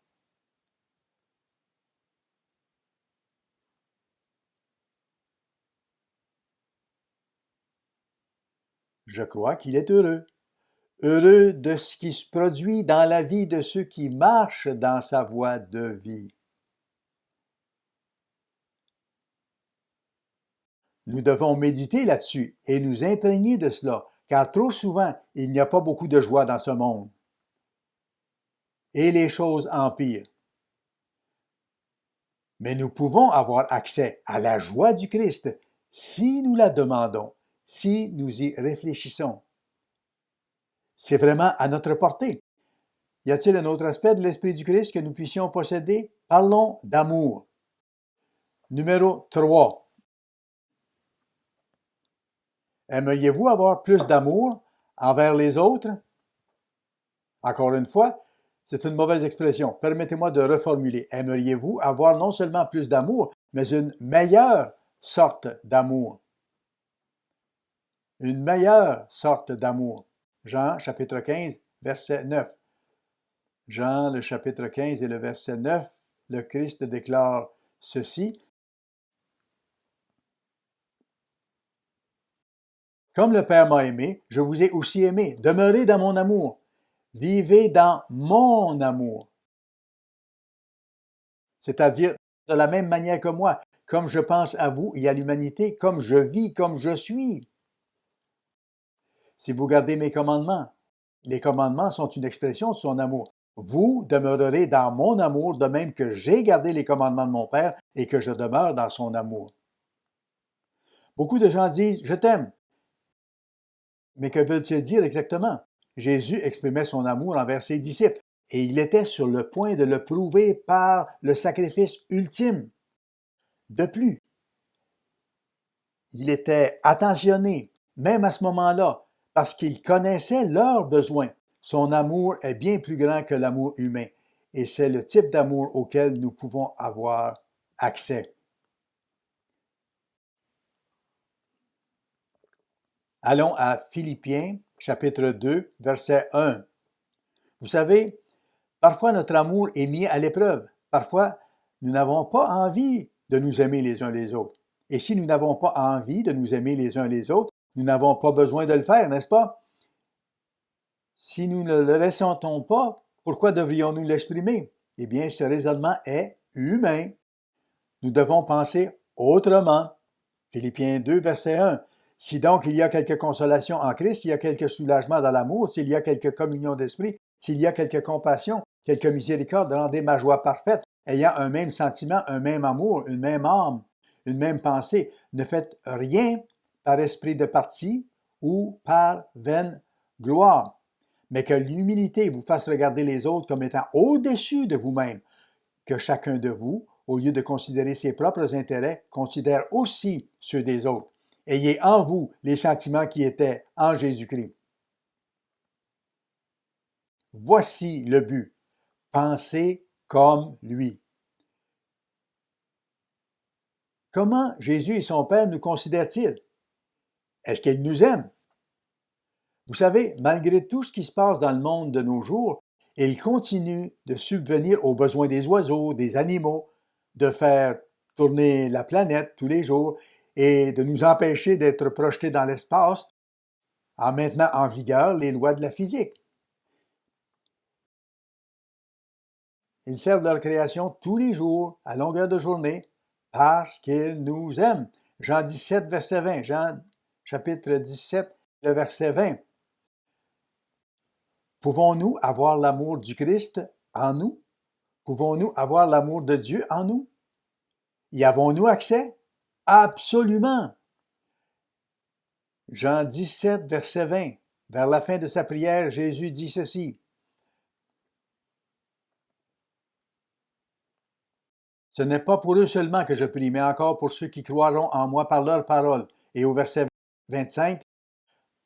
Speaker 1: Je crois qu'il est heureux. Heureux de ce qui se produit dans la vie de ceux qui marchent dans sa voie de vie. Nous devons méditer là-dessus et nous imprégner de cela, car trop souvent, il n'y a pas beaucoup de joie dans ce monde. Et les choses empirent. Mais nous pouvons avoir accès à la joie du Christ si nous la demandons, si nous y réfléchissons. C'est vraiment à notre portée. Y a-t-il un autre aspect de l'Esprit du Christ que nous puissions posséder? Parlons d'amour. Numéro 3. Aimeriez-vous avoir plus d'amour envers les autres? Encore une fois, c'est une mauvaise expression. Permettez-moi de reformuler. Aimeriez-vous avoir non seulement plus d'amour, mais une meilleure sorte d'amour? Une meilleure sorte d'amour. Jean, chapitre 15, verset 9. Jean, le chapitre 15 et le verset 9, le Christ déclare ceci. Comme le Père m'a aimé, je vous ai aussi aimé. Demeurez dans mon amour. Vivez dans mon amour. C'est-à-dire de la même manière que moi, comme je pense à vous et à l'humanité, comme je vis, comme je suis. Si vous gardez mes commandements, les commandements sont une expression de son amour. Vous demeurerez dans mon amour, de même que j'ai gardé les commandements de mon Père et que je demeure dans son amour. Beaucoup de gens disent « Je t'aime ». Mais que veut-il dire exactement? Jésus exprimait son amour envers ses disciples et il était sur le point de le prouver par le sacrifice ultime. De plus, il était attentionné, même à ce moment-là, parce qu'il connaissait leurs besoins. Son amour est bien plus grand que l'amour humain et c'est le type d'amour auquel nous pouvons avoir accès. Allons à Philippiens, chapitre 2, verset 1. Vous savez, parfois notre amour est mis à l'épreuve. Parfois, nous n'avons pas envie de nous aimer les uns les autres. Et si nous n'avons pas envie de nous aimer les uns les autres, nous n'avons pas besoin de le faire, n'est-ce pas? Si nous ne le ressentons pas, pourquoi devrions-nous l'exprimer? Eh bien, ce raisonnement est humain. Nous devons penser autrement. Philippiens 2, verset 1. Si donc il y a quelque consolation en Christ, s'il y a quelque soulagement dans l'amour, s'il y a quelque communion d'esprit, s'il y a quelque compassion, quelque miséricorde, rendez ma joie parfaite, ayant un même sentiment, un même amour, une même âme, une même pensée. Ne faites rien par esprit de parti ou par vaine gloire, mais que l'humilité vous fasse regarder les autres comme étant au-dessus de vous-même, que chacun de vous, au lieu de considérer ses propres intérêts, considère aussi ceux des autres. Ayez en vous les sentiments qui étaient en Jésus-Christ. Voici le but. Pensez comme lui. Comment Jésus et son Père nous considèrent-ils? Est-ce qu'ils nous aiment? Vous savez, malgré tout ce qui se passe dans le monde de nos jours, il continue de subvenir aux besoins des oiseaux, des animaux, de faire tourner la planète tous les jours et de nous empêcher d'être projetés dans l'espace en maintenant en vigueur les lois de la physique. Ils servent leur création tous les jours, à longueur de journée, parce qu'ils nous aiment. Jean 17, verset 20. Jean chapitre 17, le verset 20. Pouvons-nous avoir l'amour du Christ en nous? Pouvons-nous avoir l'amour de Dieu en nous? Y avons-nous accès? Absolument! Jean 17, verset 20. Vers la fin de sa prière, Jésus dit ceci. Ce n'est pas pour eux seulement que je prie, mais encore pour ceux qui croiront en moi par leur parole. Et au verset 25,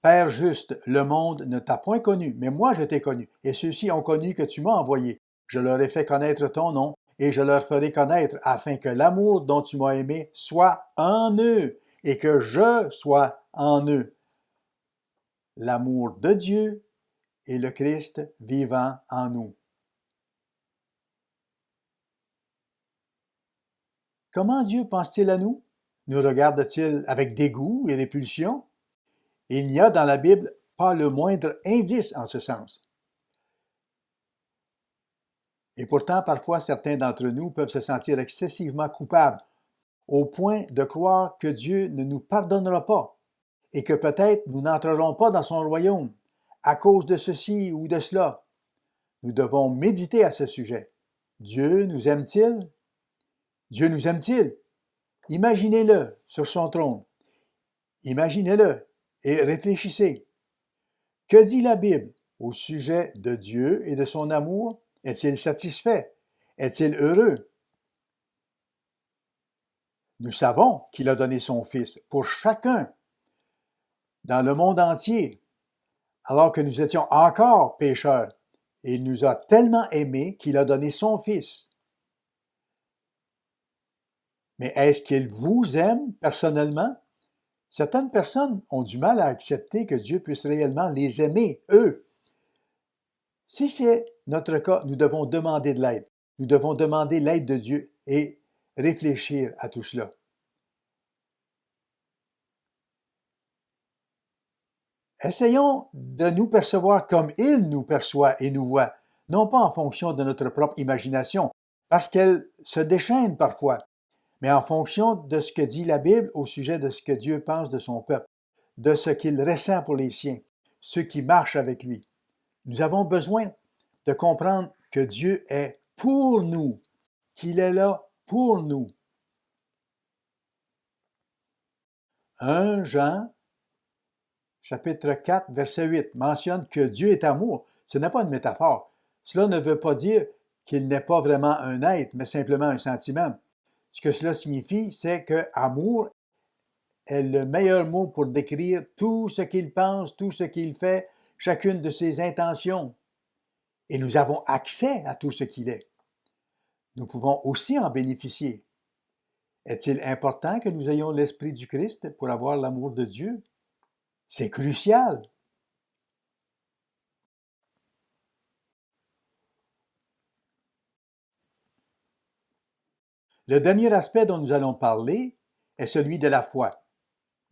Speaker 1: Père juste, le monde ne t'a point connu, mais moi je t'ai connu, et ceux-ci ont connu que tu m'as envoyé. Je leur ai fait connaître ton nom, et je leur ferai connaître, afin que l'amour dont tu m'as aimé soit en eux, et que je sois en eux. L'amour de Dieu et le Christ vivant en nous. Comment Dieu pense-t-il à nous? Nous regarde-t-il avec dégoût et répulsion? Il n'y a dans la Bible pas le moindre indice en ce sens. Et pourtant, parfois, certains d'entre nous peuvent se sentir excessivement coupables, au point de croire que Dieu ne nous pardonnera pas et que peut-être nous n'entrerons pas dans son royaume à cause de ceci ou de cela. Nous devons méditer à ce sujet. Dieu nous aime-t-il? Dieu nous aime-t-il? Imaginez-le sur son trône. Imaginez-le et réfléchissez. Que dit la Bible au sujet de Dieu et de son amour? Est-il satisfait? Est-il heureux? Nous savons qu'il a donné son Fils pour chacun dans le monde entier, alors que nous étions encore pécheurs. Et il nous a tellement aimés qu'il a donné son Fils. Mais est-ce qu'il vous aime personnellement? Certaines personnes ont du mal à accepter que Dieu puisse réellement les aimer, eux. Si c'est notre cas, nous devons demander de l'aide. Nous devons demander l'aide de Dieu et réfléchir à tout cela. Essayons de nous percevoir comme il nous perçoit et nous voit, non pas en fonction de notre propre imagination, parce qu'elle se déchaîne parfois, mais en fonction de ce que dit la Bible au sujet de ce que Dieu pense de son peuple, de ce qu'il ressent pour les siens, ceux qui marchent avec lui. Nous avons besoin de comprendre que Dieu est pour nous, qu'il est là pour nous. 1 Jean, chapitre 4, verset 8, mentionne que Dieu est amour. Ce n'est pas une métaphore. Cela ne veut pas dire qu'il n'est pas vraiment un être, mais simplement un sentiment. Ce que cela signifie, c'est que amour est le meilleur mot pour décrire tout ce qu'il pense, tout ce qu'il fait, chacune de ses intentions. Et nous avons accès à tout ce qu'il est. Nous pouvons aussi en bénéficier. Est-il important que nous ayons l'Esprit du Christ pour avoir l'amour de Dieu? C'est crucial. Le dernier aspect dont nous allons parler est celui de la foi.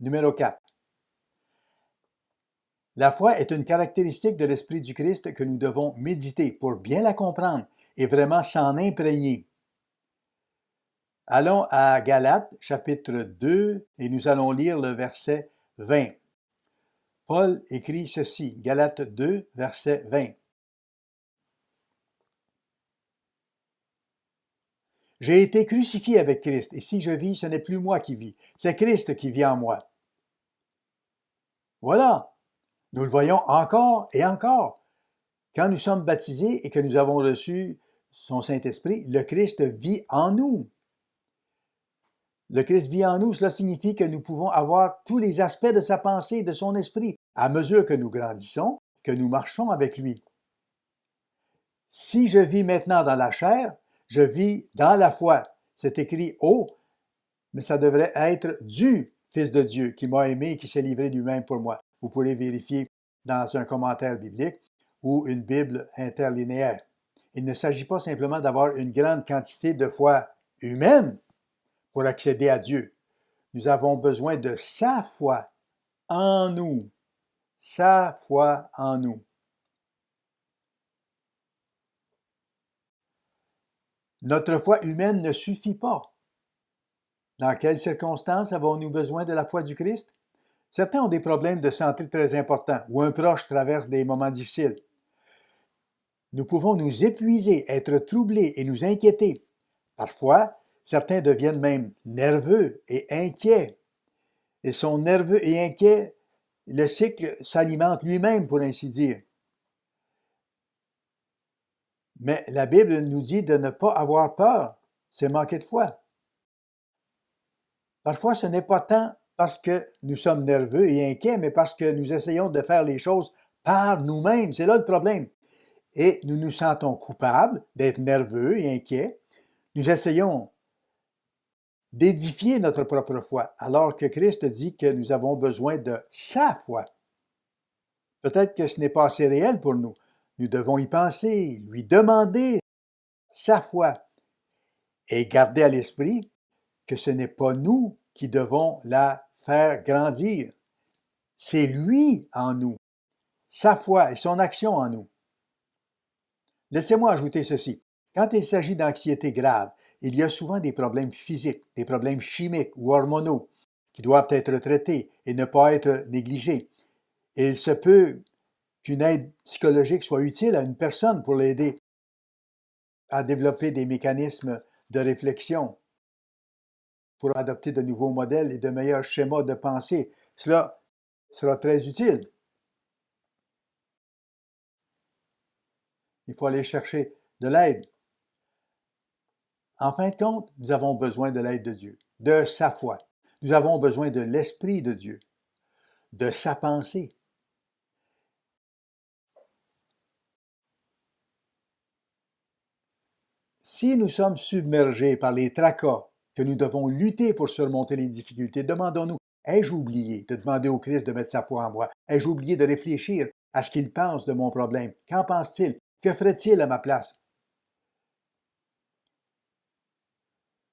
Speaker 1: Numéro 4. La foi est une caractéristique de l'Esprit du Christ que nous devons méditer pour bien la comprendre et vraiment s'en imprégner. Allons à Galates, chapitre 2, et nous allons lire le verset 20. Paul écrit ceci, Galates 2, verset 20. J'ai été crucifié avec Christ, et si je vis, ce n'est plus moi qui vis, c'est Christ qui vit en moi. Voilà, nous le voyons encore et encore. Quand nous sommes baptisés et que nous avons reçu son Saint-Esprit, le Christ vit en nous. Le Christ vit en nous, cela signifie que nous pouvons avoir tous les aspects de sa pensée et de son esprit à mesure que nous grandissons, que nous marchons avec lui. Si je vis maintenant dans la chair, je vis dans la foi. C'est écrit haut, mais ça devrait être du Fils de Dieu qui m'a aimé et qui s'est livré lui-même pour moi. Vous pourrez vérifier dans un commentaire biblique ou une Bible interlinéaire. Il ne s'agit pas simplement d'avoir une grande quantité de foi humaine pour accéder à Dieu. Nous avons besoin de sa foi en nous. Sa foi en nous. Notre foi humaine ne suffit pas. Dans quelles circonstances avons-nous besoin de la foi du Christ? Certains ont des problèmes de santé très importants ou un proche traverse des moments difficiles. Nous pouvons nous épuiser, être troublés et nous inquiéter. Parfois, certains deviennent même nerveux et inquiets. Ils sont nerveux et inquiets, le cycle s'alimente lui-même, pour ainsi dire. Mais la Bible nous dit de ne pas avoir peur, c'est manquer de foi. Parfois, ce n'est pas tant parce que nous sommes nerveux et inquiets, mais parce que nous essayons de faire les choses par nous-mêmes. C'est là le problème. Et nous nous sentons coupables d'être nerveux et inquiets. Nous essayons d'édifier notre propre foi, alors que Christ dit que nous avons besoin de sa foi. Peut-être que ce n'est pas assez réel pour nous. Nous devons y penser, lui demander sa foi et garder à l'esprit que ce n'est pas nous qui devons la faire grandir. C'est lui en nous, sa foi et son action en nous. Laissez-moi ajouter ceci. Quand il s'agit d'anxiété grave, il y a souvent des problèmes physiques, des problèmes chimiques ou hormonaux qui doivent être traités et ne pas être négligés. Et il se peut qu'une aide psychologique soit utile à une personne pour l'aider à développer des mécanismes de réflexion, pour adopter de nouveaux modèles et de meilleurs schémas de pensée. Cela sera très utile. Il faut aller chercher de l'aide. En fin de compte, nous avons besoin de l'aide de Dieu, de sa foi. Nous avons besoin de l'Esprit de Dieu, de sa pensée. Si nous sommes submergés par les tracas, que nous devons lutter pour surmonter les difficultés, demandons-nous, ai-je oublié de demander au Christ de mettre sa foi en moi? Ai-je oublié de réfléchir à ce qu'il pense de mon problème? Qu'en pense-t-il? Que ferait-il à ma place?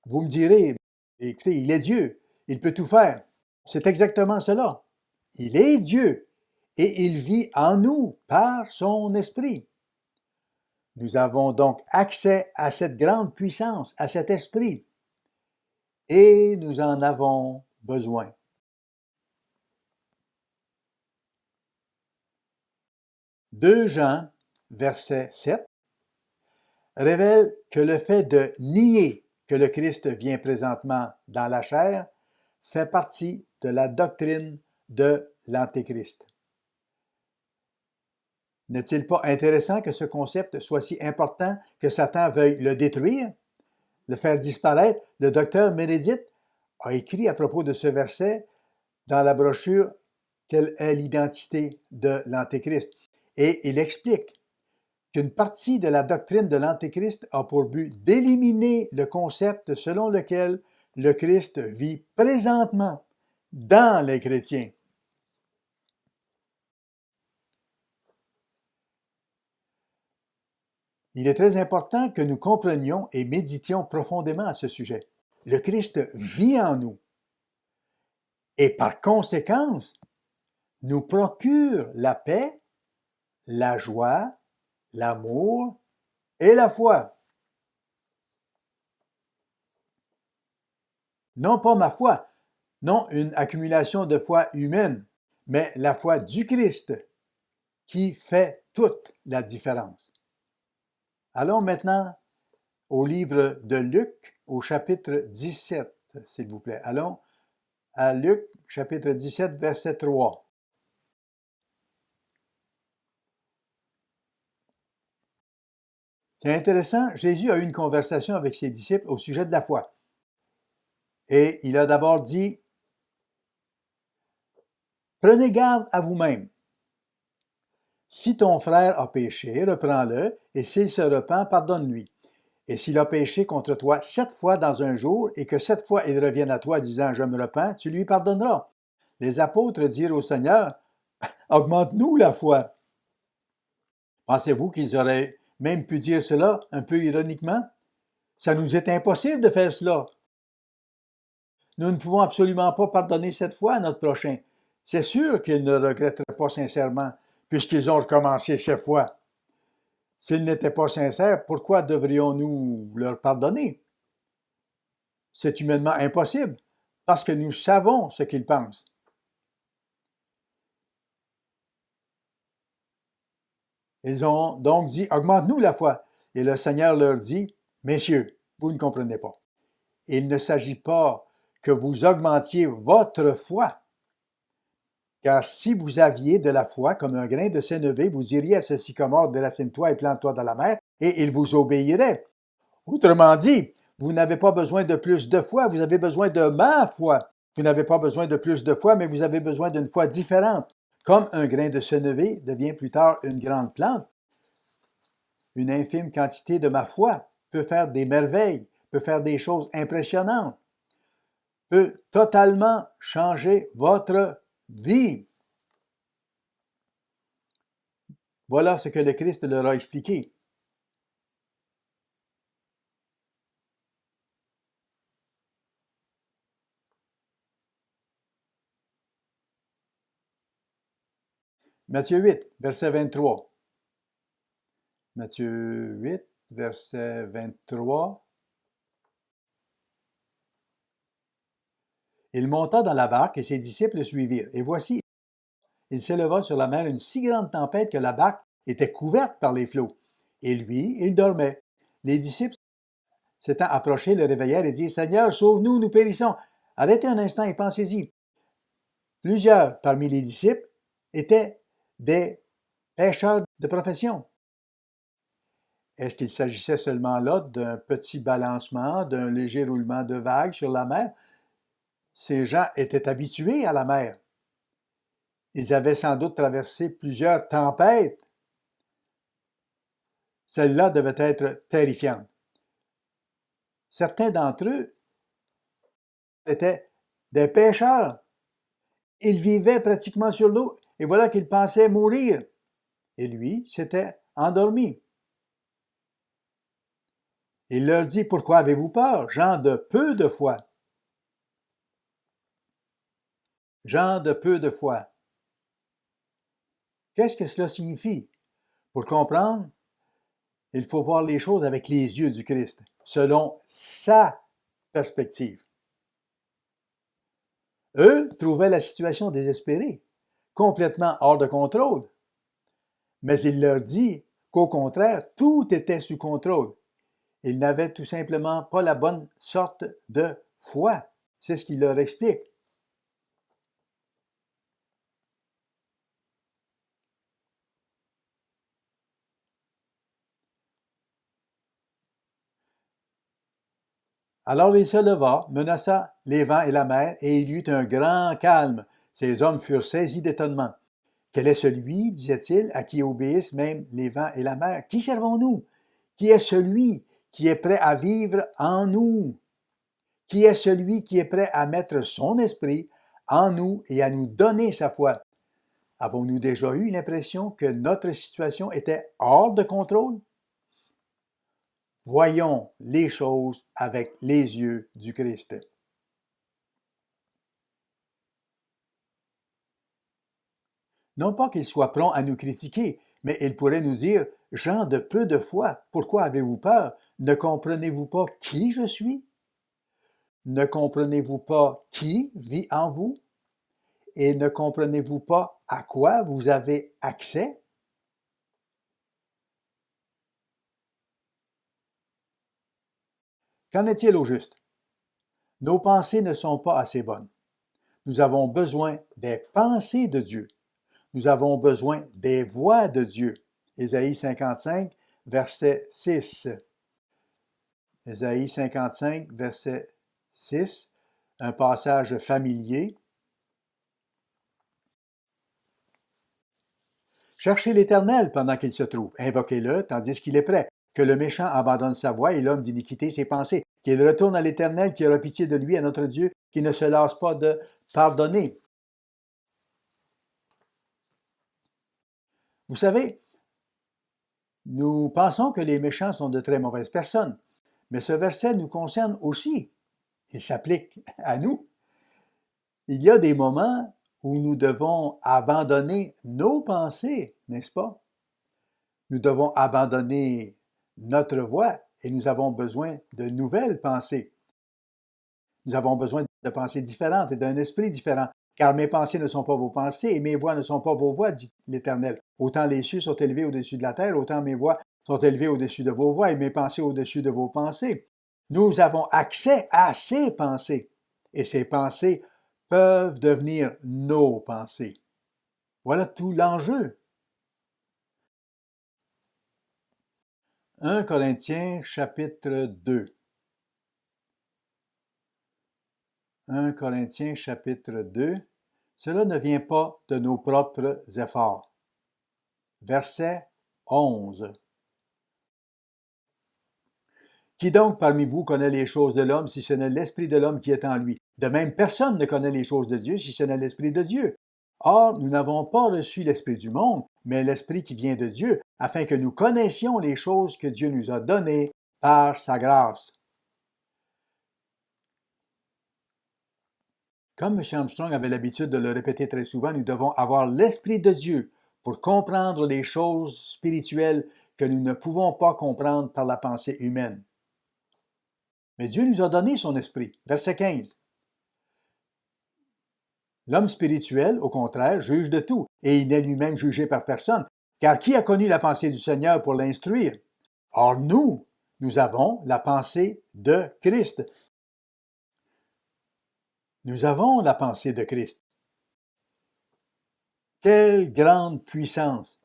Speaker 1: Vous me direz, écoutez, il est Dieu, il peut tout faire. C'est exactement cela. Il est Dieu et il vit en nous par son esprit. Nous avons donc accès à cette grande puissance, à cet esprit, et nous en avons besoin. Deux Jean, verset 7, révèle que le fait de nier que le Christ vient présentement dans la chair fait partie de la doctrine de l'Antéchrist. N'est-il pas intéressant que ce concept soit si important que Satan veuille le détruire, le faire disparaître? Le docteur Meredith a écrit à propos de ce verset dans la brochure « Quelle est l'identité de l'Antéchrist ?» Et il explique qu'une partie de la doctrine de l'Antéchrist a pour but d'éliminer le concept selon lequel le Christ vit présentement dans les chrétiens. Il est très important que nous comprenions et méditions profondément à ce sujet. Le Christ vit en nous et par conséquence nous procure la paix, la joie, l'amour et la foi. Non pas ma foi, non une accumulation de foi humaine, mais la foi du Christ qui fait toute la différence. Allons maintenant au livre de Luc, au chapitre 17, s'il vous plaît. Allons à Luc, chapitre 17, verset 3. C'est intéressant, Jésus a eu une conversation avec ses disciples au sujet de la foi. Et il a d'abord dit, « Prenez garde à vous-même. Si ton frère a péché, reprends-le, et s'il se repent, pardonne-lui. Et s'il a péché contre toi 7 fois dans un jour, et que 7 fois il revienne à toi disant, je me repens, tu lui pardonneras. » Les apôtres dirent au Seigneur, « Augmente-nous la foi. » Pensez-vous qu'ils auraient même pu dire cela un peu ironiquement? Ça nous est impossible de faire cela. Nous ne pouvons absolument pas pardonner 7 fois à notre prochain. C'est sûr qu'ils ne regretteraient pas sincèrement, puisqu'ils ont recommencé 7 fois. S'ils n'étaient pas sincères, pourquoi devrions-nous leur pardonner? C'est humainement impossible, parce que nous savons ce qu'ils pensent. Ils ont donc dit, « Augmente-nous la foi. » Et le Seigneur leur dit, « Messieurs, vous ne comprenez pas. Il ne s'agit pas que vous augmentiez votre foi. Car si vous aviez de la foi comme un grain de sénévé, vous diriez à ce sycomore, déracine-toi et plante-toi dans la mer, et il vous obéirait. Autrement dit, vous n'avez pas besoin de plus de foi, vous avez besoin de ma foi. Vous n'avez pas besoin de plus de foi, mais vous avez besoin d'une foi différente. Comme un grain de sénévé devient plus tard une grande plante, une infime quantité de ma foi peut faire des merveilles, peut faire des choses impressionnantes, peut totalement changer votre vie. Voilà ce que le Christ leur a expliqué. Matthieu 8, verset 23. Matthieu 8, verset 23. Il monta dans la barque et ses disciples le suivirent. Et voici, il s'éleva sur la mer une si grande tempête que la barque était couverte par les flots. Et lui, il dormait. Les disciples, s'étant approchés, le réveillèrent et dirent, « Seigneur, sauve-nous, nous périssons. » Arrêtez un instant et pensez-y. Plusieurs parmi les disciples étaient des pêcheurs de profession. Est-ce qu'il s'agissait seulement là d'un petit balancement, d'un léger roulement de vagues sur la mer? Ces gens étaient habitués à la mer. Ils avaient sans doute traversé plusieurs tempêtes. Celle-là devait être terrifiante. Certains d'entre eux étaient des pêcheurs. Ils vivaient pratiquement sur l'eau et voilà qu'ils pensaient mourir. Et lui s'était endormi. Il leur dit, « Pourquoi avez-vous peur, gens de peu de foi? » Gens de peu de foi. Qu'est-ce que cela signifie? Pour comprendre, il faut voir les choses avec les yeux du Christ, selon sa perspective. Eux trouvaient la situation désespérée, complètement hors de contrôle. Mais il leur dit qu'au contraire, tout était sous contrôle. Ils n'avaient tout simplement pas la bonne sorte de foi. C'est ce qu'il leur explique. Alors il se leva, menaça les vents et la mer, et il y eut un grand calme. Ces hommes furent saisis d'étonnement. Quel est celui, disait-il, à qui obéissent même les vents et la mer? Qui servons-nous? Qui est celui qui est prêt à vivre en nous? Qui est celui qui est prêt à mettre son esprit en nous et à nous donner sa foi? Avons-nous déjà eu l'impression que notre situation était hors de contrôle? Voyons les choses avec les yeux du Christ. Non pas qu'il soit prompt à nous critiquer, mais il pourrait nous dire, « Gens de peu de foi, pourquoi avez-vous peur? Ne comprenez-vous pas qui je suis? Ne comprenez-vous pas qui vit en vous? Et ne comprenez-vous pas à quoi vous avez accès? » Qu'en est-il au juste? Nos pensées ne sont pas assez bonnes. Nous avons besoin des pensées de Dieu. Nous avons besoin des voix de Dieu. Ésaïe 55, verset 6. Ésaïe 55, verset 6, un passage familier. Cherchez l'Éternel pendant qu'il se trouve, invoquez-le tandis qu'il est prêt, que le méchant abandonne sa voie et l'homme d'iniquité ses pensées, qu'il retourne à l'Éternel qui aura pitié de lui, à notre Dieu, qui ne se lasse pas de pardonner. Vous savez, nous pensons que les méchants sont de très mauvaises personnes, mais ce verset nous concerne aussi. Il s'applique à nous. Il y a des moments où nous devons abandonner nos pensées, n'est-ce pas? Nous devons abandonner notre voie et nous avons besoin de nouvelles pensées. Nous avons besoin de pensées différentes et d'un esprit différent, car mes pensées ne sont pas vos pensées et mes voies ne sont pas vos voies, dit l'Éternel. Autant les cieux sont élevés au-dessus de la terre, autant mes voies sont élevées au-dessus de vos voies et mes pensées au-dessus de vos pensées. Nous avons accès à ces pensées et ces pensées peuvent devenir nos pensées. Voilà tout l'enjeu. 1 Corinthiens chapitre 2. 1 Corinthiens chapitre 2. Cela ne vient pas de nos propres efforts. Verset 11. Qui donc parmi vous connaît les choses de l'homme si ce n'est l'esprit de l'homme qui est en lui? De même, personne ne connaît les choses de Dieu si ce n'est l'esprit de Dieu. Or, nous n'avons pas reçu l'esprit du monde, mais l'esprit qui vient de Dieu, afin que nous connaissions les choses que Dieu nous a données par sa grâce. Comme M. Armstrong avait l'habitude de le répéter très souvent, nous devons avoir l'esprit de Dieu pour comprendre les choses spirituelles que nous ne pouvons pas comprendre par la pensée humaine. Mais Dieu nous a donné son esprit. Verset 15. L'homme spirituel, au contraire, juge de tout, et il n'est lui-même jugé par personne, car qui a connu la pensée du Seigneur pour l'instruire? Or nous avons la pensée de Christ. Nous avons la pensée de Christ. Quelle grande puissance!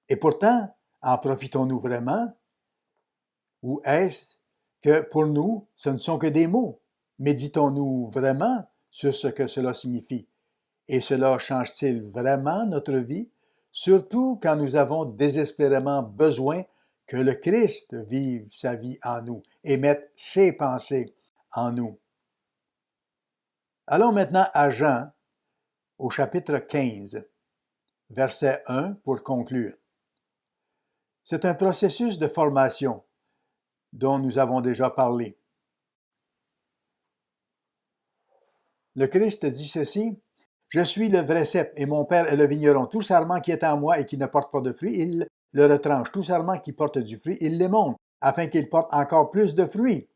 Speaker 1: Et pourtant, en profitons-nous vraiment? Ou est-ce que pour nous, ce ne sont que des mots? Méditons-nous vraiment sur ce que cela signifie? Et cela change-t-il vraiment notre vie? Surtout quand nous avons désespérément besoin que le Christ vive sa vie en nous et mette ses pensées en nous. Allons maintenant à Jean, au chapitre 15, verset 1 pour conclure. C'est un processus de formation dont nous avons déjà parlé. Le Christ dit ceci: « Je suis le vrai cep et mon Père est le vigneron. Tout sarment qui est en moi et qui ne porte pas de fruits, il le retranche. Tout sarment qui porte du fruit, il l'émonte, afin qu'il porte encore plus de fruits. »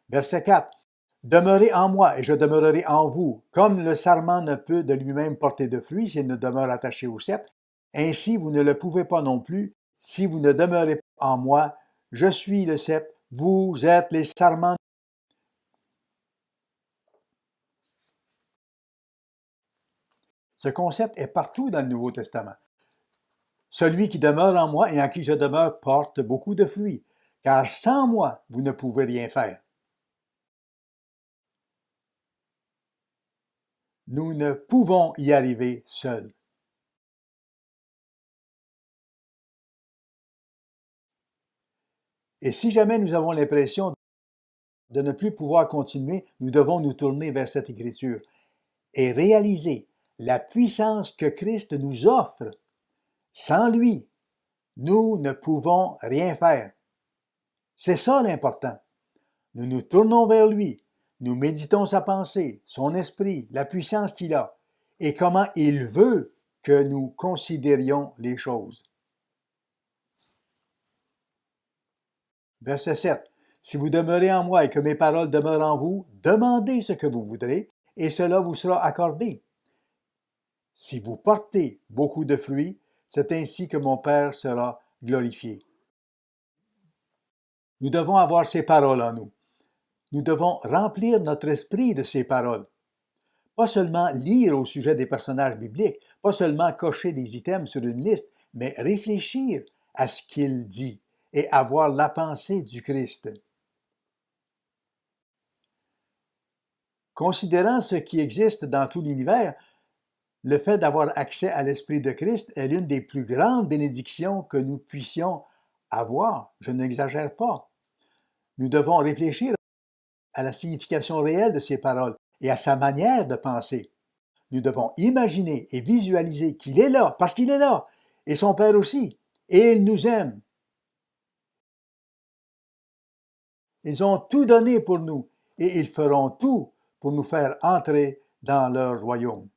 Speaker 1: Verset 4. « Demeurez en moi et je demeurerai en vous. Comme le sarment ne peut de lui-même porter de fruits s'il ne demeure attaché au cep, ainsi vous ne le pouvez pas non plus si vous ne demeurez en moi. Je suis le cep, vous êtes les sarments. » Ce concept est partout dans le Nouveau Testament. Celui qui demeure en moi et en qui je demeure porte beaucoup de fruits, car sans moi, vous ne pouvez rien faire. Nous ne pouvons y arriver seuls. Et si jamais nous avons l'impression de ne plus pouvoir continuer, nous devons nous tourner vers cette écriture et réaliser la puissance que Christ nous offre. Sans lui, nous ne pouvons rien faire. C'est ça l'important. Nous nous tournons vers lui, nous méditons sa pensée, son esprit, la puissance qu'il a et comment il veut que nous considérions les choses. Verset 7. Si vous demeurez en moi et que mes paroles demeurent en vous, demandez ce que vous voudrez et cela vous sera accordé. Si vous portez beaucoup de fruits, c'est ainsi que mon Père sera glorifié. Nous devons avoir ces paroles en nous. Nous devons remplir notre esprit de ces paroles. Pas seulement lire au sujet des personnages bibliques, pas seulement cocher des items sur une liste, mais réfléchir à ce qu'il dit et avoir la pensée du Christ. Considérant ce qui existe dans tout l'univers, le fait d'avoir accès à l'Esprit de Christ est l'une des plus grandes bénédictions que nous puissions avoir. Je n'exagère pas. Nous devons réfléchir à la signification réelle de ces paroles et à sa manière de penser. Nous devons imaginer et visualiser qu'il est là, parce qu'il est là, et son Père aussi, et il nous aime. Ils ont tout donné pour nous, et ils feront tout pour nous faire entrer dans leur royaume.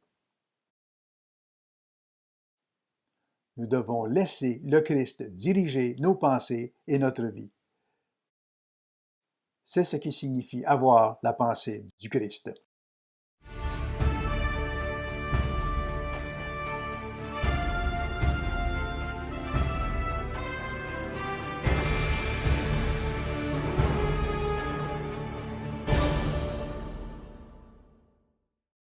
Speaker 1: Nous devons laisser le Christ diriger nos pensées et notre vie. C'est ce qui signifie avoir la pensée du Christ.